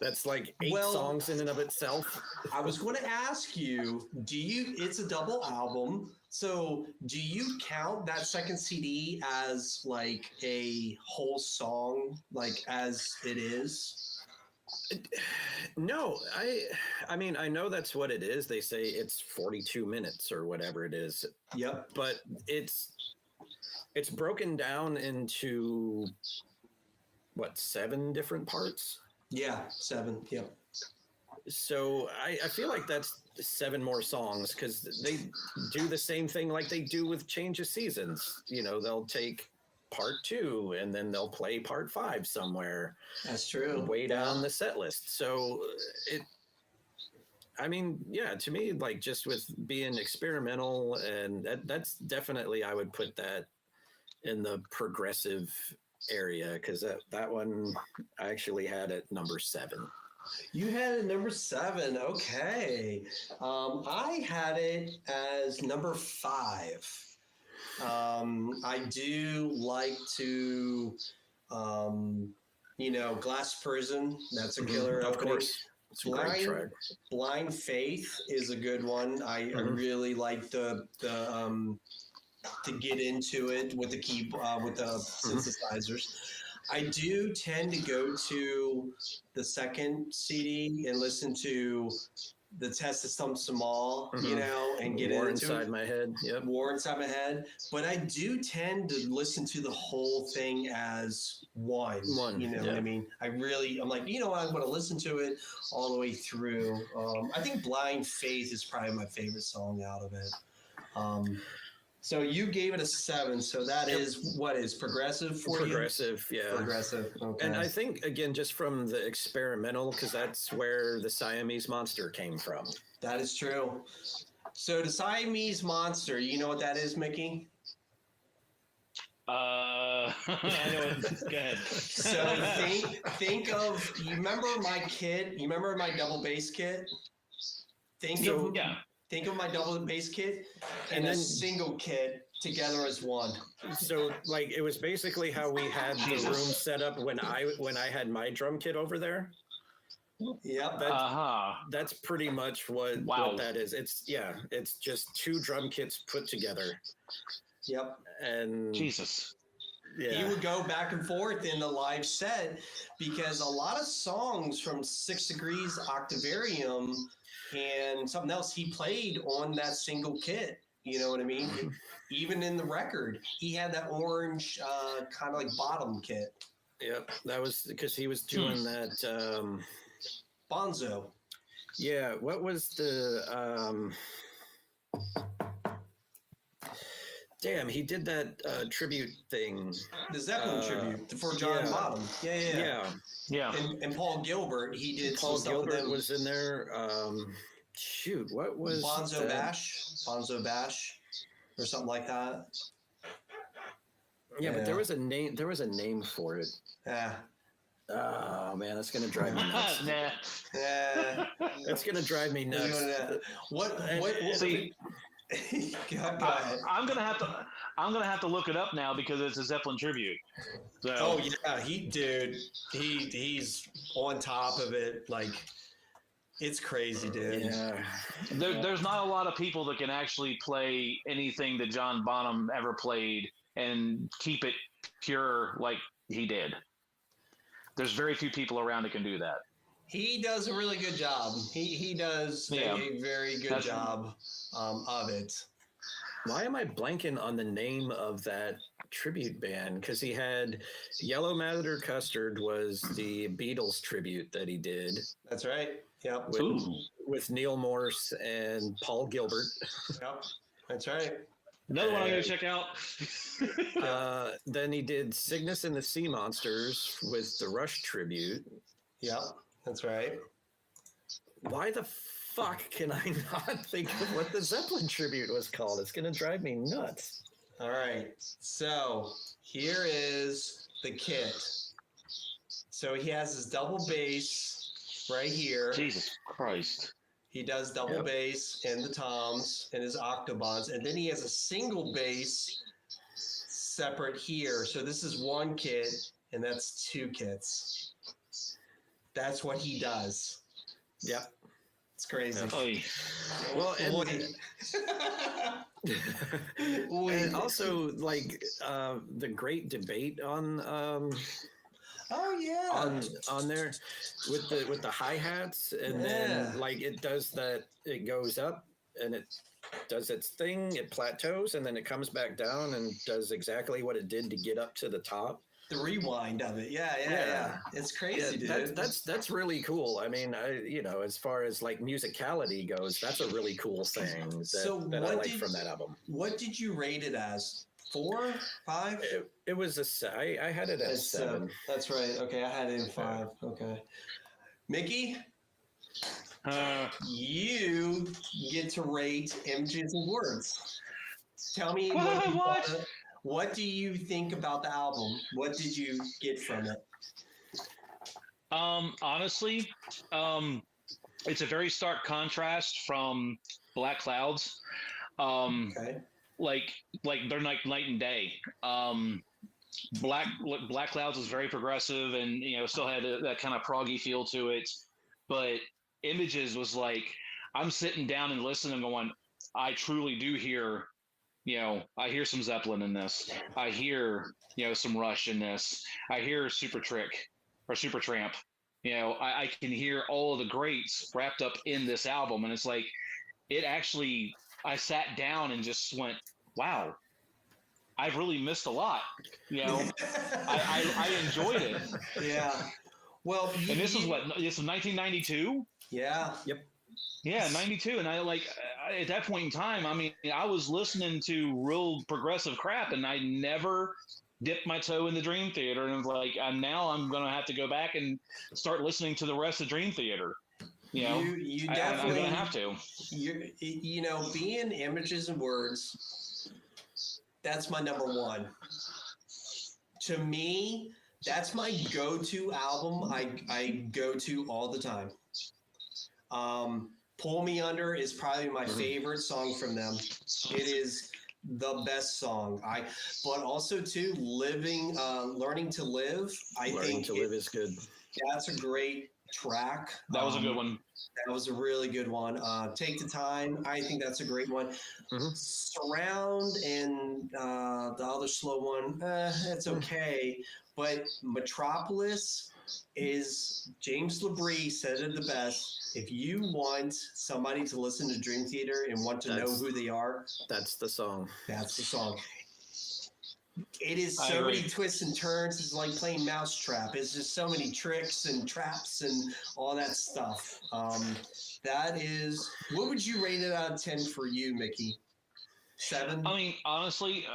that's like 8 songs in and of itself. I was going to ask you, it's a double album, so do you count that second CD as like a whole song, like as it is? No, I mean, I know that's what it is. They say it's 42 minutes or whatever it is. Yep. But it's broken down into what, 7 different parts? Yeah, 7. Yep. So I feel like that's 7 more songs, because they do the same thing like they do with Change of Seasons. You know, they'll take part 2 and then they'll play part 5 somewhere. That's true. Way down the set list. So I mean, yeah, to me, like, just with being experimental, and that's definitely, I would put that in the progressive area, because that one I actually had at number 7. You had it number 7. Okay. I had it as number 5. I do like to, Glass Prison. That's a killer. Of opening. course. It's a great track. Blind Faith is a good one. I really like the to get into it with the synthesizers. I do tend to go to the second CD and listen to the Test of Stump Samal, and get War into Inside it. My Head. Yep. War Inside My Head. But I do tend to listen to the whole thing as one. You know what I mean? I'm like, you know what? I'm going to listen to it all the way through. I think Blind Faith is probably my favorite song out of it. So you gave it a 7. So that is what is progressive for you? Progressive, yeah. Progressive. Okay. And I think, again, just from the experimental, because that's where the Siamese Monster came from. That is true. So the Siamese Monster, you know what that is, Mickey? I know it. Go ahead. So think of, you remember my kit? You remember my double bass kit? Think of my double bass kit and then a single kit together as one. So, like, it was basically how we had the room set up when I had my drum kit over there. Yep. That's pretty much what that is. It's just 2 drum kits put together. Yep. And Jesus. Yeah. He would go back and forth in the live set, because a lot of songs from 6 Degrees, Octavarium, and something else he played on that single kit. You know what I mean? Even in the record, he had that orange kind of like bottom kit. Yep, that was because he was doing that. Bonzo. Yeah, what was the? Damn, he did that tribute thing. The Zeppelin tribute for John Bottom. Yeah. And Paul Gilbert, he did. Paul Gilbert was in there. Shoot, what was Bonzo Bash, or something like that. Yeah, but there was a name. There was a name for it. Yeah. Oh man, that's gonna drive me nuts. That's gonna drive me nuts. What? See, go ahead. I'm gonna have to look it up now, because it's a Zeppelin tribute. So. Oh yeah, he's on top of it. Like, It's crazy, dude. Yeah. There's not a lot of people that can actually play anything that John Bonham ever played and keep it pure like he did. There's very few people around that can do that. He does a really good job. He does a very good job of it. Why am I blanking on the name of that tribute band? Because he had Yellow Matter Custard was the Beatles tribute that he did. That's right. Yep. With Neil Morse and Paul Gilbert. Yep. That's right. Another one I'm going to check out. Then he did Cygnus and the Sea Monsters with the Rush tribute. Yep. That's right. Why the fuck can I not think of what the Zeppelin tribute was called? It's going to drive me nuts. All right. So here is the kit. So he has his double bass right here. Jesus Christ. He does double bass and the toms and his octobans. And then he has a single bass separate here. So this is one kit and that's two kits. That's what he does. Yep. It's crazy. Oy. Well, and also like the great debate on oh yeah on there with the hi-hats and then like it does that, it goes up and it does its thing, it plateaus and then it comes back down and does exactly what it did to get up to the top. The rewind of it. Yeah. It's crazy, dude. That's really cool. I mean, as far as like musicality goes, that's a really cool thing that I like from that album. What did you rate it as? 4, 5? It was I had it at 7. That's right. Okay, I had it in 5. Okay. Mickey? You get to rate Images and Words. Tell me what do you think about the album? What did you get from it? Honestly, it's a very stark contrast from Black Clouds. Okay. Like they're night and day. Black Clouds was very progressive and still had that kind of proggy feel to it, but Images was like I'm sitting down and listening and going, I truly do hear. I hear some Zeppelin in this. I hear, some Rush in this. I hear Supertramp. I can hear all of the greats wrapped up in this album. And it's like, I sat down and just went, wow, I've really missed a lot. I enjoyed it. Yeah. Well, and this was 1992? Yeah. Yep. Yeah, 92. And at that point in time, I mean, I was listening to real progressive crap and I never dipped my toe in the Dream Theater. And like, now I'm going to have to go back and start listening to the rest of Dream Theater. You definitely, I'm going to have to. Being Images and Words, that's my number 1. To me, that's my go-to album. I go to all the time. Pull Me Under is probably my favorite song from them. It is the best song. But also too, Learning to Live. Learning to Live is good. That's a great track. That was a good one. That was a really good one. Take the Time. I think that's a great one. Mm-hmm. Surround and the other slow one. It's okay. But Metropolis is, James LaBrie said it the best. If you want somebody to listen to Dream Theater and want to know who they are, that's the song. That's the song. It is so many twists and turns. It's like playing Mousetrap. It's just so many tricks and traps and all that stuff. That is, what would you rate it out of 10 for you, Mickey? 7? I mean, honestly,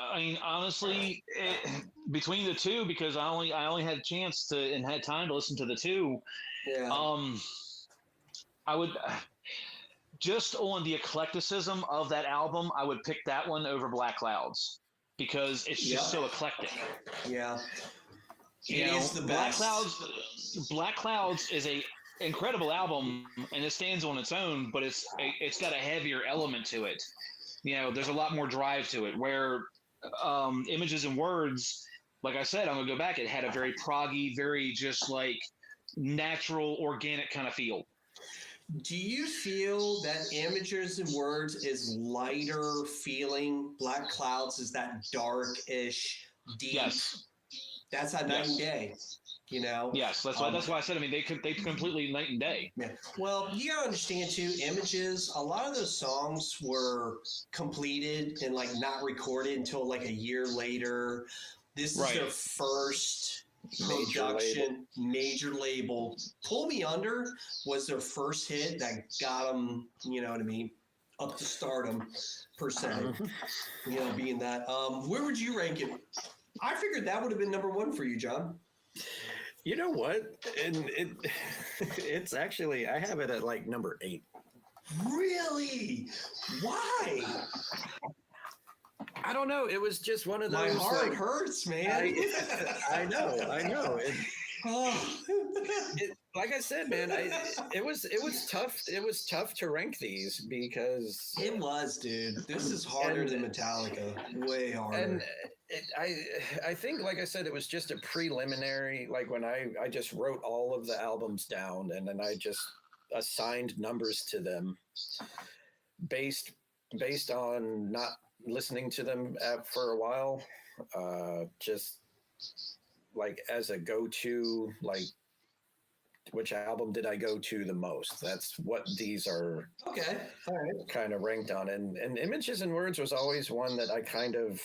between the two, because I only had a chance to and had time to listen to the two. Yeah. I would just on the eclecticism of that album, I would pick that one over Black Clouds because it's just so eclectic. Yeah. It is the best. Black Clouds is a incredible album and it stands on its own, but it's got a heavier element to it. There's a lot more drive to it, where Images and Words, like I said, I'm going to go back. It had a very proggy, very just like natural, organic kind of feel. Do you feel that Images and Words is lighter feeling? Black Clouds is that dark-ish, deep. Yes. That's a night and day. You know. Yes. That's why I said. I mean, they completely night and day. Yeah. Well, you gotta understand too. Images. A lot of those songs were completed and like not recorded until like a year later. This is their first major label. Pull Me Under was their first hit that got them, you know what I mean, up to stardom per se. You know, being that. Where would you rank it? I figured that would have been number one for you, John. You know what? And it's actually, I have it at like number 8. Really? Why? I don't know. It was just one of those. My heart like, hurts, man. I know. Oh. Like I said, man, it was tough. It was tough to rank these because It was, dude. This is harder than Metallica. Way harder. and I think, like I said, it was just a preliminary. Like when I just wrote all of the albums down and then I just assigned numbers to them based on not listening to them for a while, just like as a go-to, like which album did I go to the most? That's what these are Okay. All right. kind of ranked on. And Images and Words was always one that I kind of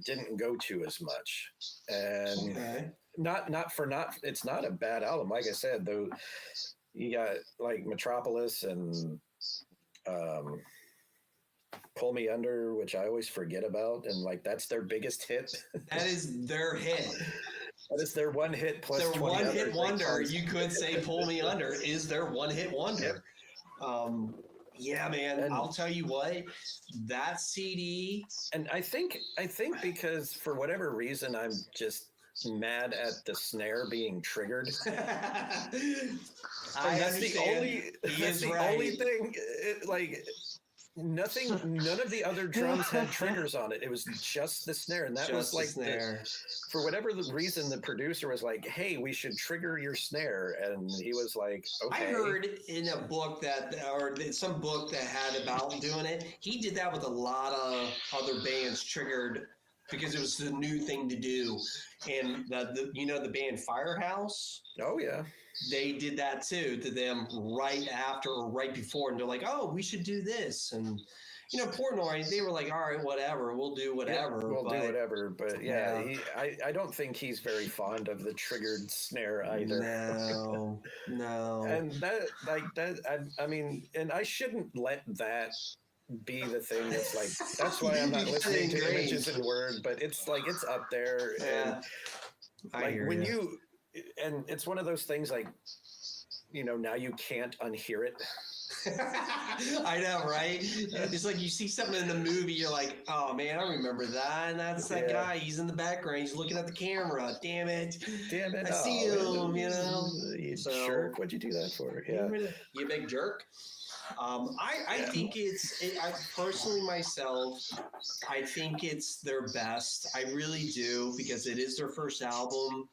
didn't go to as much. And Okay. it's not a bad album. Like I said, though, you got like Metropolis and Pull Me Under, which I always forget about. And like, that's their biggest hit. That is their hit. That is their one hit plus Their 20 one other hit great wonder. songs. You could say Pull Me Under is their one hit wonder. Yeah, man. And- I'll tell you what, that CD. And I think because for whatever reason I'm just mad at the snare being triggered. I That's understand. the only He that's is the right. only thing. Like none of the other drums had triggers on it. It was just the snare, and that Just was the like snare. for whatever the reason, the producer was like, "Hey, we should trigger your snare," and he was like, "Okay." I heard in a book or some book that had about doing it, he did that with a lot of other bands triggered because it was the new thing to do. And the band Firehouse, Oh yeah. they did that too to them right after or right before. And they're like, oh, we should do this. And, Portnoy, they were like, all right, whatever, we'll do whatever. We'll do whatever. But yeah, Yeah. I don't think he's very fond of the triggered snare either. No. And I mean, and I shouldn't let that be the thing that's like, that's why I'm not listening to Images and Word, but it's like, it's up there. Yeah. And like when and it's one of those things like, now you can't unhear it. I know, right? It's like you see something in the movie, you're like, oh man, I remember that. And that's that guy. He's in the background. He's looking at the camera. Damn it. I see him, You jerk. What'd you do that for? Yeah. You big jerk. I think I personally myself, I think it's their best. I really do, because it is their first album.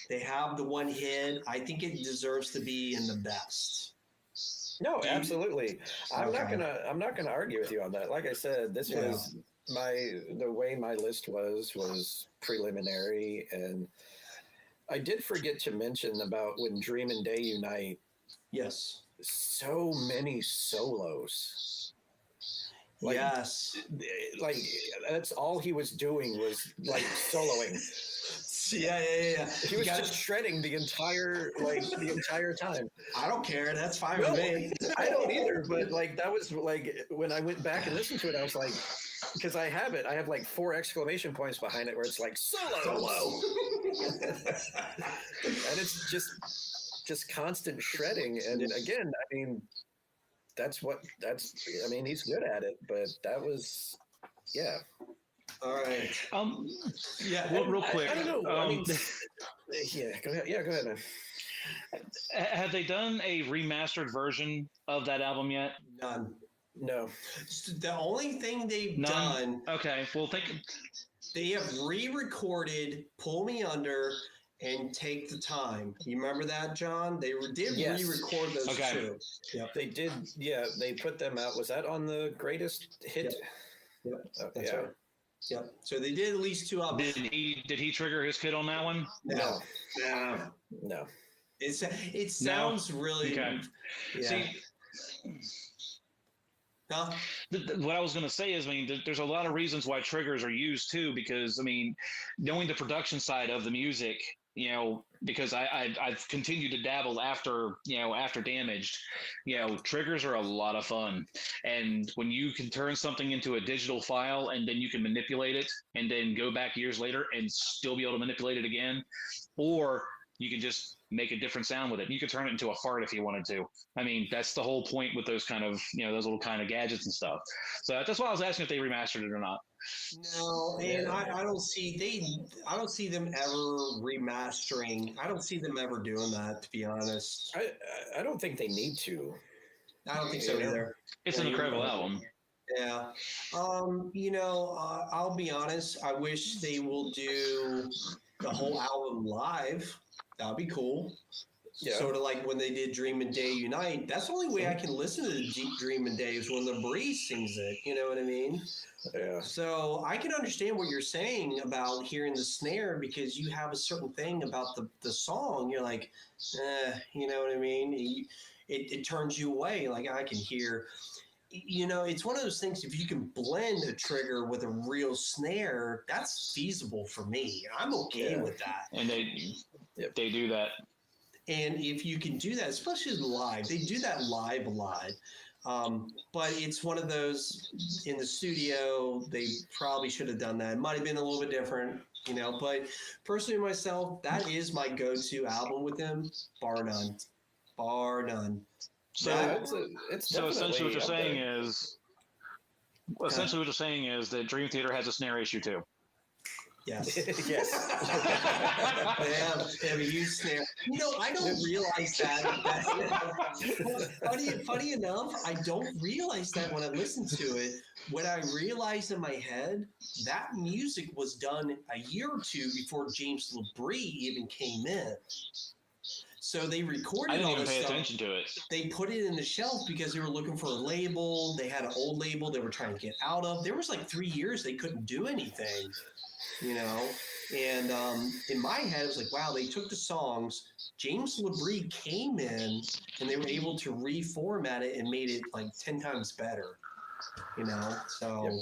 They have the one hit. I think it deserves to be in the best. No, absolutely. I'm not gonna argue with you on that. Like I said, this was the way my list was preliminary, and I did forget to mention about when Dream and Day Unite. Yes. So many solos. Yes. Like that's all he was doing was like soloing. Yeah. He was just shredding the entire time. I don't care. That's fine with me. I don't either. But like that was like when I went back and listened to it, I was like, because I have like 4 exclamation points behind it where it's like solo. And it's just constant shredding. And again, I mean, he's good at it, but that was, yeah. All right. Yeah. Real quick. I don't know. I mean, yeah. Go ahead. Yeah. Go ahead, man. Have they done a remastered version of that album yet? None. No. The only thing they've done. Okay. Well, They have re-recorded "Pull Me Under" and take the time. You remember that, John? They did Yes. re-record those Okay. too. Yep. They did. Yeah, they put them out. Was that on the greatest hit? Yep. That's yeah. right. Yep. So they did at least 2 albums. Did he trigger his kid on that one? No. No. It sounds really. Okay. Yeah. See, Huh? what I was going to say is, I mean, there's a lot of reasons why triggers are used too, because I mean, knowing the production side of the music, you know, because I've continued to dabble after Damaged, you know, triggers are a lot of fun. And when you can turn something into a digital file and then you can manipulate it and then go back years later and still be able to manipulate it again, or you can just make a different sound with it. You could turn it into a fart if you wanted to. I mean, that's the whole point with those kind of, you know, those little kind of gadgets and stuff. So that's why I was asking if they remastered it or not. No, and I don't see them ever remastering. I don't see them ever doing that, to be honest. I don't think they need to. I don't think so Yeah. either. It's an incredible album. Yeah. You know, I'll be honest. I wish they will do the whole album live. That'd be cool. Yeah. Sort of like when they did Dream and Day Unite. That's the only way I can listen to the Dream and Day is when the Breeze sings it. You know what I mean? Yeah. So I can understand what you're saying about hearing the snare because you have a certain thing about the song. You're like, you know what I mean? It turns you away. Like I can hear, you know, it's one of those things. If you can blend a trigger with a real snare, that's feasible for me. I'm okay Yeah. with that. And they do that. And if you can do that, especially live, they do that live a lot. But it's one of those in the studio, they probably should have done that. It might have been a little bit different, you know, but personally myself, that is my go-to album with them, bar none. Bar none. So, That- it's so essentially what you're definitely saying up is, that Dream Theater has a snare issue too. Yes. there. Yes. They have a huge snare. You know, I don't realize that. Funny enough, I don't realize that when I listen to it. When I realize in my head, that music was done a year or two before James LaBrie even came in. So they recorded I didn't all even this pay stuff. attention to it. They put it in the shelf because they were looking for a label. They had an old label they were trying to get out of. There was like 3 years they couldn't do anything, you know. And in my head, it was like, wow, they took the songs. James LaBrie came in, and they were able to reformat it and made it like 10 times better, you know. So,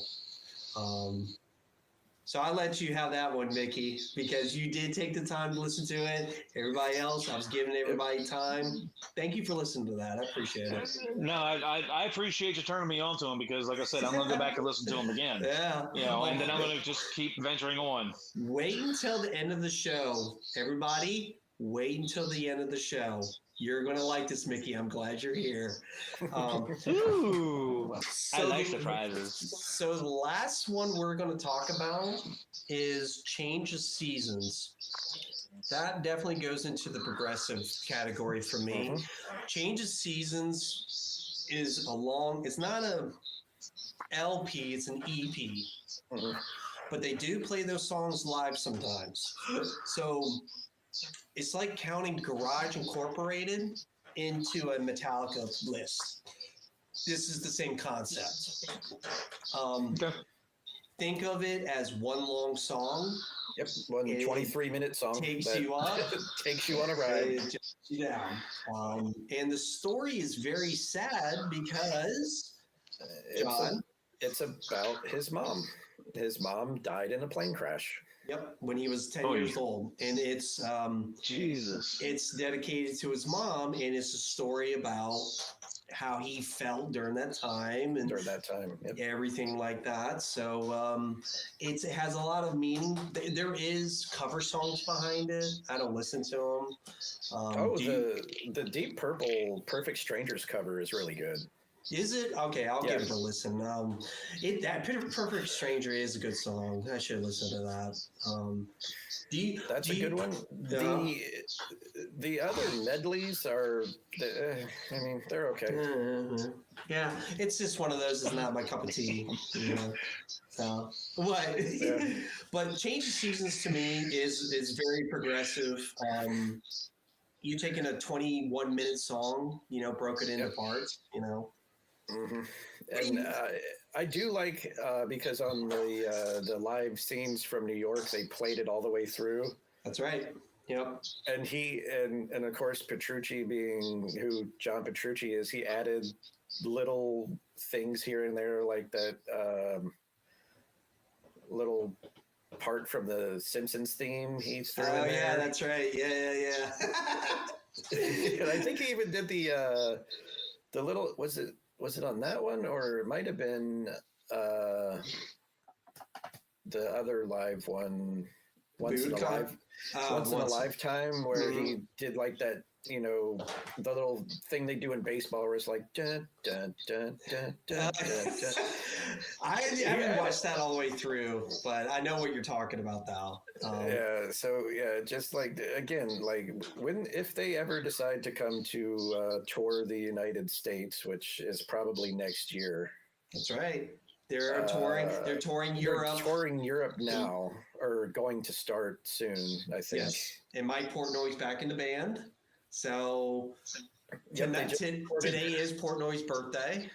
so I let you have that one, Mickey, because you did take the time to listen to it. Everybody else, I was giving everybody time. Thank you for listening to that. I appreciate it. No, I appreciate you turning me on to him because, like I said, I'm going to go back and listen to him again. Yeah. You know, and then I'm going to just keep venturing on. Wait until the end of the show. Everybody, wait until the end of the show. You're going to like this, Mickey. I'm glad you're here. Ooh, I So like the- surprises. So the last one we're going to talk about is Change of Seasons. That definitely goes into the progressive category for me. Change of Seasons is it's not a LP, it's an EP. But they do play those songs live sometimes. So it's like counting Garage Incorporated into a Metallica list. This is the same concept. Okay. Think of it as one long song. Yep. One It 23-minute song takes that you up. takes you on a ride. It takes you down. And the story is very sad because, John, It's about his mom. His mom died in a plane crash. yep, when he was 10 Oh, years yeah. old. And Jesus. it's dedicated to his mom, and it's a story about how he felt during that time and During that time. Yep. everything like that. So it has a lot of meaning. There is cover songs behind it. I don't listen to them. The Deep Purple Perfect Strangers cover is really good. Is it okay? I'll give Yeah. it a listen. Perfect Stranger is a good song. I should listen to that. That's do a you, good one. uh, The other medleys are, I mean, they're okay. yeah, it's just one of those. It's not my cup of tea. You know? So what? Yeah. But Change of Seasons to me is very progressive. You taking a 21-minute song, broke it into Yep. parts. hmm And I do like because on the live scenes from New York, they played it all the way through. That's right. Yep. And and of course Petrucci, being who John Petrucci is, he added little things here and there, like that little part from the Simpsons theme he threw in Oh there. yeah, that's right. Yeah. And I think he even did the little, was it on that one, or it might have been the other live one, once in a lifetime, where he did like that, the little thing they do in baseball where it's like dun, dun, dun, dun, dun, dun, dun. I haven't watched that all the way through, but I know what you're talking about now. Yeah, so yeah, just like, again, like if they ever decide to come to tour the United States, which is probably next year. That's right. They're touring. They're touring Europe. They're touring Europe now, or going to start soon, I think. Yes, and Mike Portnoy's back in the band. So Yep, today is Portnoy's birthday,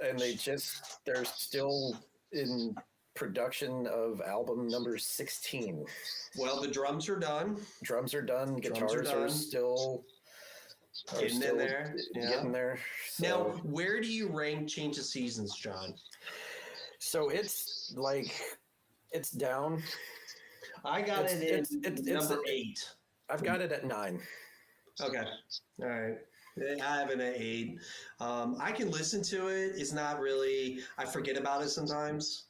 and they're still in production of album number 16. Well, the drums are done. Drums are done. Guitars are still getting in there. Yeah. Getting there. So, now, where do you rank Change of Seasons, John? So it's like, it's down. I got it at number 8. I've got it at 9. Okay. All right. I have it at 8. I can listen to it. It's not really, I forget about it sometimes.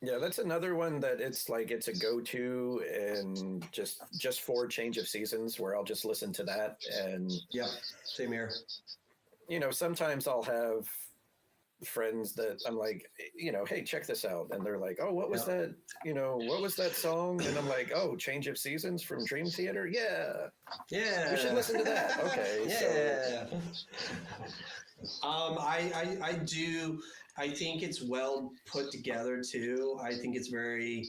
Yeah, that's another one that it's like, it's a go-to, and just for Change of Seasons, where I'll just listen to that. And yeah, same here. Sometimes I'll have friends that I'm like, hey, check this out, and they're like, oh, what was that? What was that song? And I'm like, oh, Change of Seasons from Dream Theater. Yeah, we should listen to that. Okay. Yeah. So. I do. I think it's well put together too. I think it's very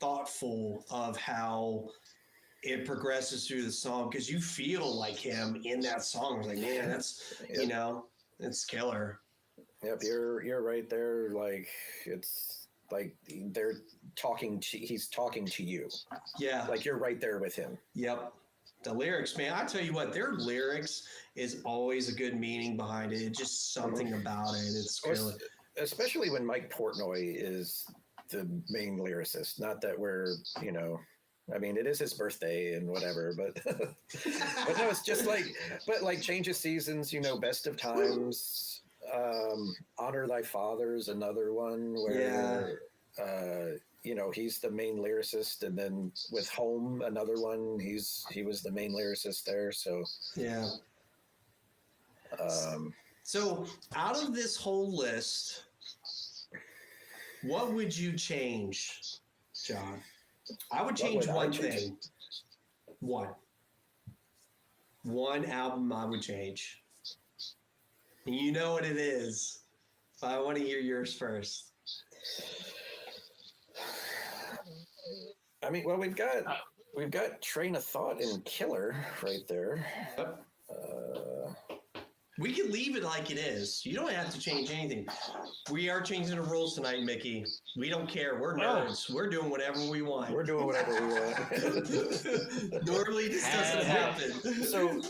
thoughtful of how it progresses through the song, because you feel like him in that song. Like, man, that's it's killer. Yep, you're right there. Like, it's like he's talking to you. Yeah, like you're right there with him. Yep. The lyrics, man, I tell you what, their lyrics is always a good meaning behind it. It's just something about it. It's killer. Especially when Mike Portnoy is the main lyricist. Not that we're, I mean, it is his birthday and whatever, but but no, it's just like Change of Seasons, Best of Times, Honor Thy Father is another one where, he's the main lyricist, and then with Home, another one, he was the main lyricist there. So yeah. So out of this whole list, what would you change, John? I would change one thing. One album I would change. And you know what it is. But I want to hear yours first. I mean, well, we've got Train of Thought and Killer right there. Yep. We can leave it like it is. You don't have to change anything. We are changing the rules tonight, Mickey. We don't care. We're nerds. We're doing whatever we want. We're doing whatever we want. Normally, this doesn't happen. So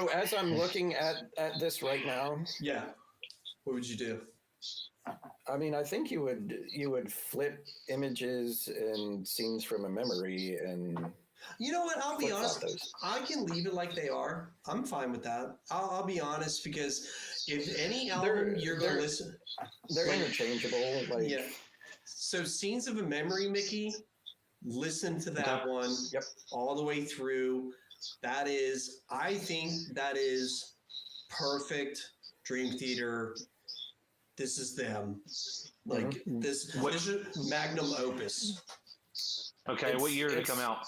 as I'm looking at this right now, yeah, what would you do? I mean, I think you would flip images and scenes from a memory, and you know what? I'll be honest. I can leave it like they are. I'm fine with that. I'll be honest, because if any album you're going to listen, they're interchangeable. Like, yeah. So Scenes of a Memory, Mickey, listen to that one all the way through. I think that is perfect Dream Theater. This is them. Like this is magnum opus. Okay, what year did it come out?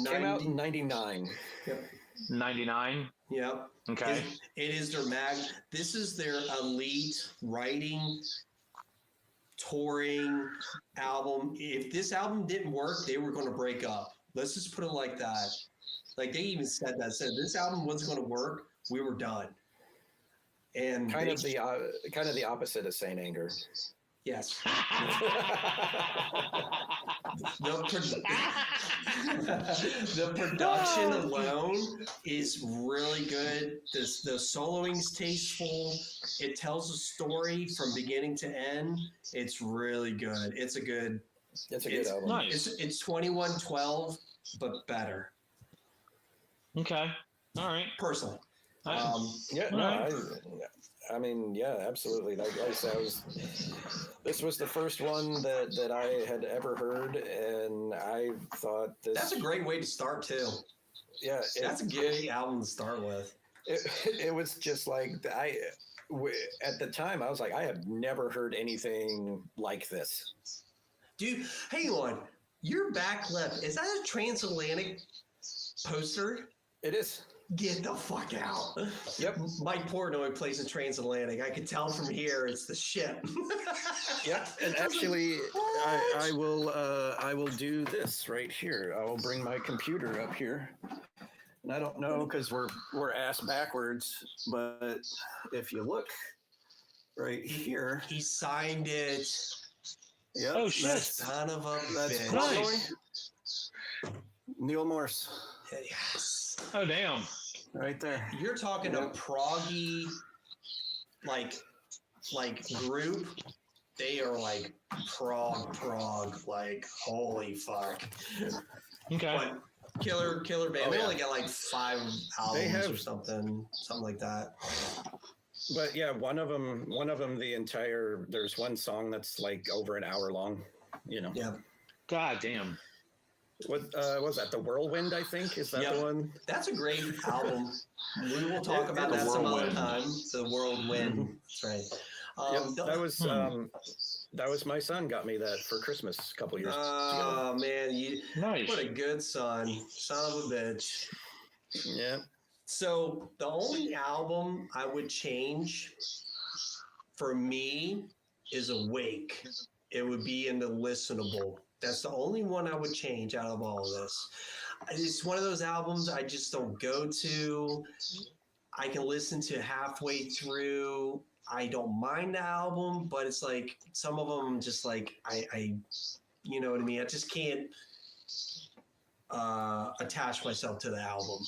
Came out in 99. Yep. 99. Yep. Okay. It is their This is their elite writing, touring album. If this album didn't work, they were going to break up. Let's just put it like that. Like they even said that. Said this album wasn't going to work. We were done. And kind of the opposite of Saint Anger. Yes. the production alone is really good. The soloing's tasteful. It tells a story from beginning to end. It's really good. It's a good album. Nice. It's 2112, but better. Okay. All right. Personally. I mean, yeah, absolutely. Like I said, this was the first one that I had ever heard, and I thought that's a great way to start too. Yeah, that's a good album to start with. It was just like at the time I was like, I have never heard anything like this. Dude, hang on. Your back left, is that a Transatlantic poster? It is. Get the fuck out. Yep. Mike Portnoy plays in Transatlantic. I can tell from here it's the ship. Yep. And actually, I will do this right here. I will bring my computer up here. And I don't know because we're ass backwards, but if you look right here, he signed it. Yep. Oh shit! Son of a that's bitch. Nice. Neil Morse. Yes. Oh damn! Right there. You're talking a proggy like group. They are like prog, like holy fuck. Okay. But killer band. Oh, they yeah. only got like 5 albums or something like that. But yeah, one of them, there's one song that's like over an hour long, you know. Yeah. God damn. What was that? The Whirlwind, I think, is that Yep. the one? That's a great album. We will talk about that some other time. The Whirlwind. That's right. That was my son got me that for Christmas a couple years ago. Oh man, Nice. what a good son of a bitch. Yeah. So the only album I would change for me is Awake. It would be in the listenable. That's the only one I would change out of all of this. It's one of those albums I just don't go to. I can listen to halfway through. I don't mind the album, but it's like some of them just like I you know what I mean? I just can't attach myself to the album.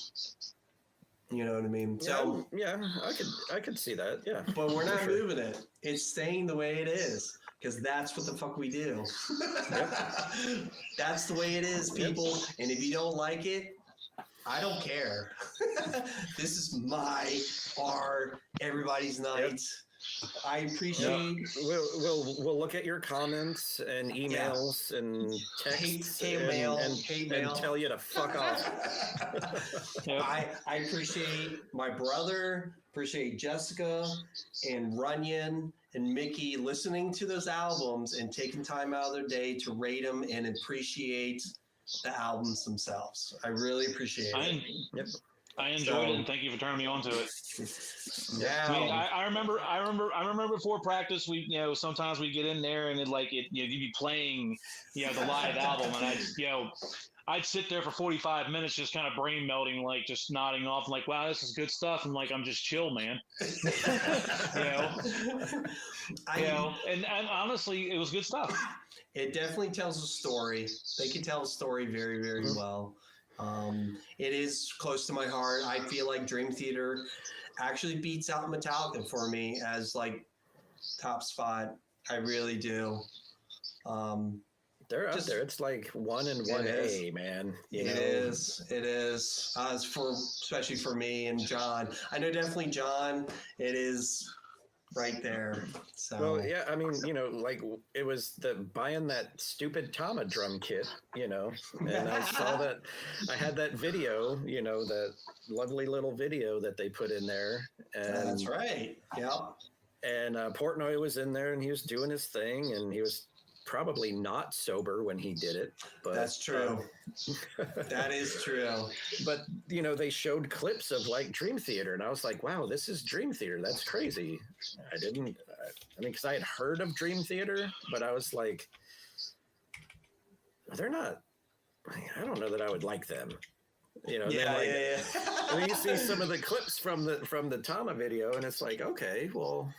You know what I mean? So yeah, I could see that. Yeah. but we're not For sure. moving it. It's staying the way it is because that's what the fuck we do. That's the way it is, people. And if you don't like it, I don't care. This is my art, everybody's night. I appreciate. We'll look at your comments and emails and texts Hate mail, hate mail. and tell you to fuck off. Yep. I appreciate my brother, appreciate Jessica and Runyon and Mickey listening to those albums and taking time out of their day to rate them and appreciate the albums themselves. I really appreciate it. I enjoyed it, and thank you for turning me on to it. Yeah. I mean, I remember before practice, we, sometimes we get in there and you'd be playing, the live album, and I'd sit there for 45 minutes just kind of brain melting, like just nodding off, like, wow, this is good stuff. And like, I'm just chill, man. And honestly, it was good stuff. It definitely tells a story. They can tell a story very, very well. It is close to my heart. I feel like Dream Theater actually beats out Metallica for me as like top spot. I really do. They're up there. It's like 1 and 1A, man. It is. Especially for me and John. I know definitely John. It is right there. So Well, yeah, I mean, like it was the buying that stupid Tama drum kit, and I saw that I had that video, that lovely little video that they put in there, and that's right. Yep. and Portnoy was in there, and he was doing his thing, and he was probably not sober when he did it, but That's true. That is true. But they showed clips of like Dream Theater, and I was like, "Wow, this is Dream Theater. That's crazy." I mean, because I had heard of Dream Theater, but I was like, "They're not." I don't know that I would like them. Yeah, yeah. And then you see some of the clips from the Tama video, and it's like, okay, well,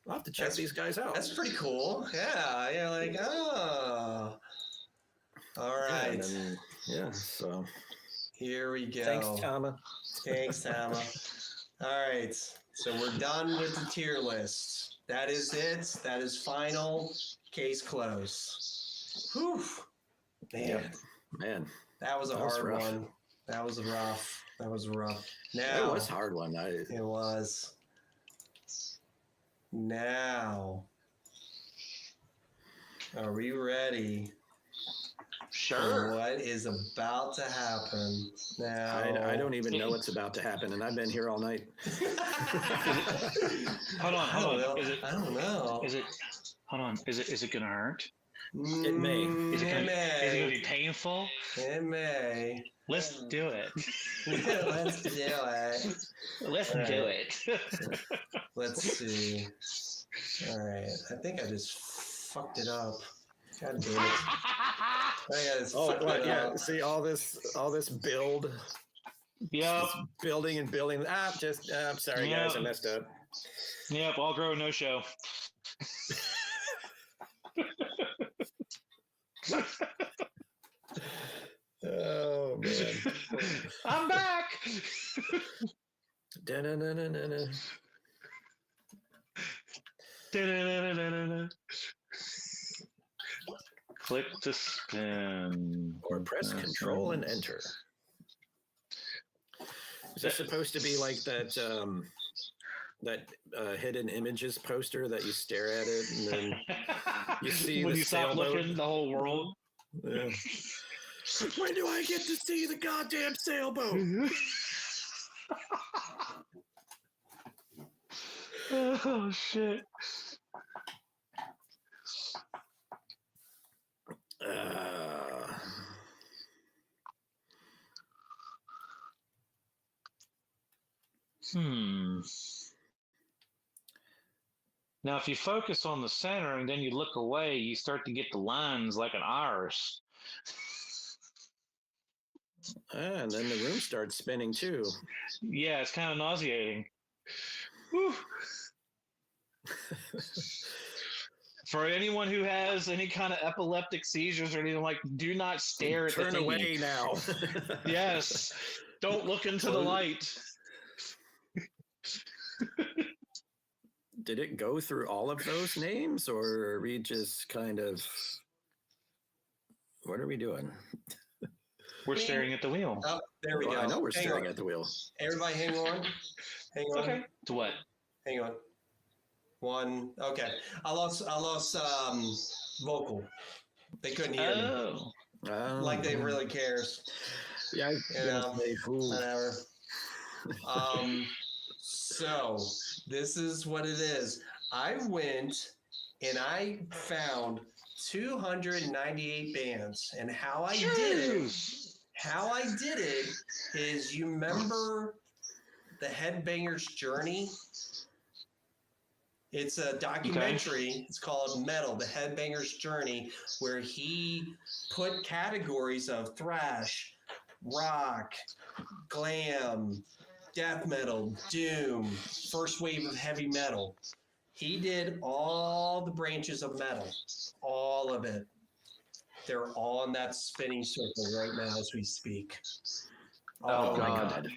I'll have to check these guys out. That's pretty cool. Yeah, you're like, oh. All right. So here we go. thanks, Tama. Thanks, Tama. All right. So we're done with the tier list. That is it. That is final. Case closed. Whew. Man. Yep. Man. That was a That was hard rough. one. That was rough. That was rough. Now, It was a hard one. It was. Now, are we ready for Sure. what is about to happen? Now, I don't even know what's about to happen, and I've been here all night. Hold on, I hold don't on. know. Is it? I don't know. Is it? Hold on. Is it gonna hurt? It may. Is it gonna may. be painful? It may. Let's do it. Let's do it. Let's All do right. it. Let's see. All right. I think I just fucked it up. God damn it. I just Oh, fucked what? it Yeah. up. See all this build, Yep. building and building. I'm sorry, guys, I messed up. Yep. All grow, no show. Oh man. I'm back. Da-na-na-na-na-na. Click to spin. Or press Control and Enter. Is this supposed to be like that hidden images poster that you stare at it and then you see when the you stop sailboat? looking, the whole world. Yeah. When do I get to see the goddamn sailboat? Oh shit. Now, if you focus on the center and then you look away, you start to get the lines like an iris. And then the room starts spinning too. Yeah, it's kind of nauseating. Whew. For anyone who has any kind of epileptic seizures or anything like, do not stare at the Turn thingy. away now. Yes, don't look into the light. Did it go through all of those names, or are we just kind of? What are we doing? We're staring at the wheel. Oh, there we Well, go. I know we're Hang staring on. at the wheel. Everybody, hang on. Hang on. Okay. To what? Hang on. One. Okay. I lost vocal. They couldn't hear me. Oh. Like they really cares. Yeah. You know, whatever. So this is what it is. I went and I found 298 bands, and how I did it is, you remember the Headbangers Journey? It's a documentary. Okay. It's called Metal, the Headbangers Journey, where he put categories of thrash, rock, glam, death metal, doom, first wave of heavy metal. He did all the branches of metal, all of it. They're all in that spinning circle right now as we speak. Oh my God.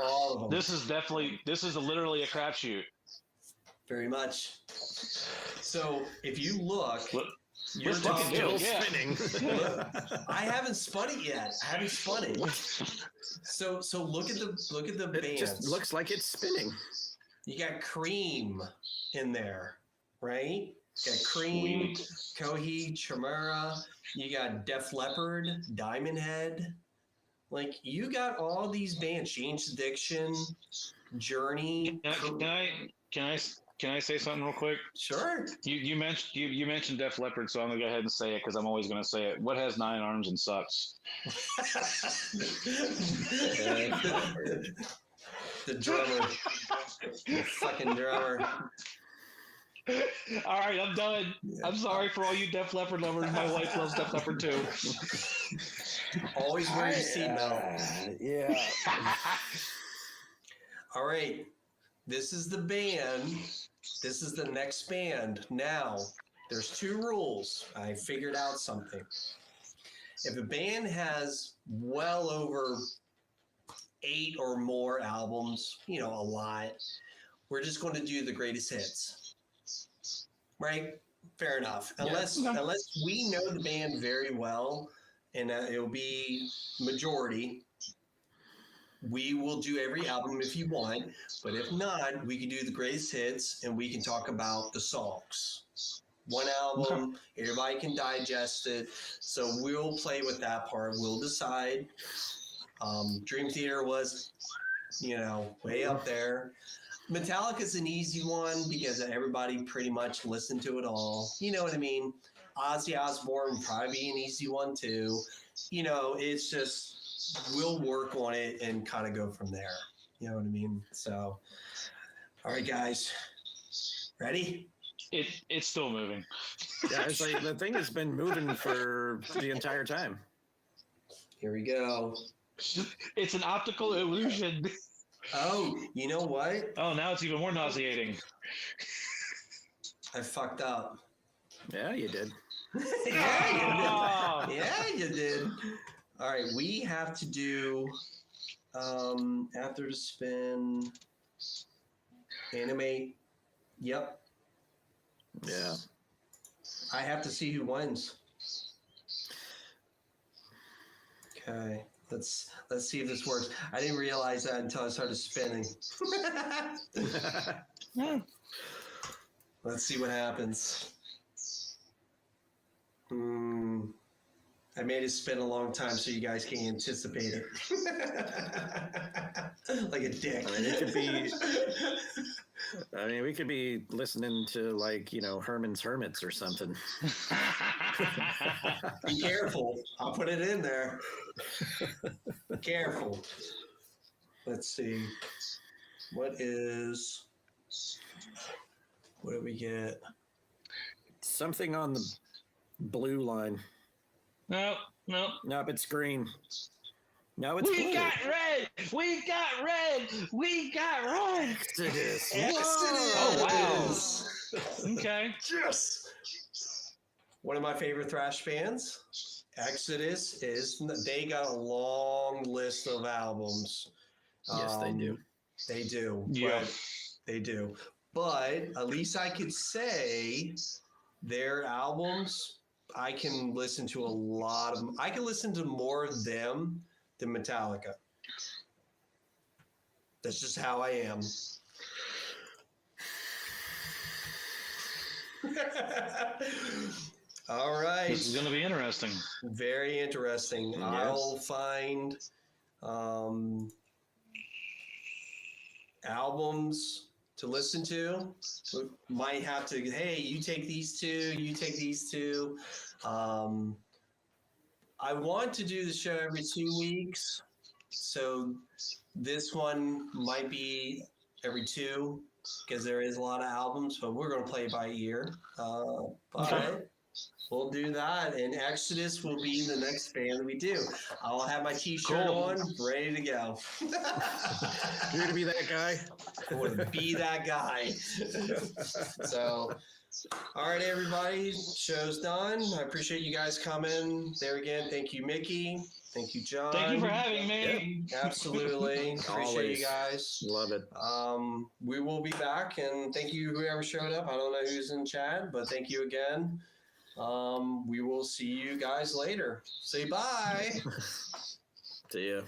All of them. This is literally a crapshoot. Very much. So if you look, you're still spinning. I haven't spun it yet. I haven't spun it. So look at the It bands. just looks like it's spinning. You got Cream in there, right? You got Cream, Sweet. Kohi, Chimera. You got Def Leppard, Diamond Head. Like, you got all these bands. Jane's Addiction, Journey. Can I say something real quick? Sure. You mentioned Def Leppard, so I'm gonna go ahead and say it because I'm always gonna say it. What has 9 arms and sucks? The drummer. The fucking drummer. All right, I'm done. I'm sorry for all you Def Leppard lovers. My wife loves Def Leppard too. Always wear your seatbelt. Yeah. All right. This is the band. This is the next band. Now, there's 2 rules. I figured out something. If a band has well over 8 or more albums, a lot, we're just going to do the greatest hits. Right? Fair enough. Unless we know the band very well, and it'll be majority, we will do every album if you want, but if not, we can do the greatest hits and we can talk about the songs. One album, everybody can digest it. So we'll play with that part. We'll decide. Dream Theater was, way up there. Metallica's an easy one because everybody pretty much listened to it all. You know what I mean? Ozzy Osbourne would probably be an easy one too. It's just, we'll work on it and kind of go from there. You know what I mean? So, all right, guys, ready? It's still moving. Yeah, it's like the thing has been moving for the entire time. Here we go. It's an optical illusion. Oh, you know what? Oh, now it's even more nauseating. I fucked up. Yeah, you did. Oh. Yeah, you did. All right, we have to do after the spin, animate. Yep. Yeah. I have to see who wins. Okay, let's see if this works. I didn't realize that until I started spinning. Let's see what happens. I made it spin a long time so you guys can anticipate it. Like a dick. We could be listening to Herman's Hermits or something. Be careful. I'll put it in there. Be careful. Let's see. What do we get? Something on the blue line. No. Nope, it's green. No, it's We blue. got red. We got red. We got red. Exodus. Oh, wow. Okay. Yes. One of my favorite thrash bands, Exodus, they got a long list of albums. Yes, they do. They do. Yeah. They do. But at least I could say their albums, I can listen to a lot of them. I can listen to more of them than Metallica. That's just how I am. All right. This is going to be interesting. Very interesting. Yes. I'll find albums to listen to. We might have to, hey, you take these 2, you take these 2. I want to do the show every 2 weeks. So this one might be every 2 because there is a lot of albums, but we're going to play by ear. But we'll do that. And Exodus will be the next band we do. I'll have my t-shirt Cool. on, ready to go. You're going to be that guy? I want to be that guy. So, all right, everybody. Show's done. I appreciate you guys coming. There again, thank you, Mickey. Thank you, John. Thank you for having me. Absolutely. Appreciate Always. you guys. Love it. We will be back, and thank you whoever showed up. I don't know who's in chat, but thank you again. We will see you guys later. Say bye. See ya.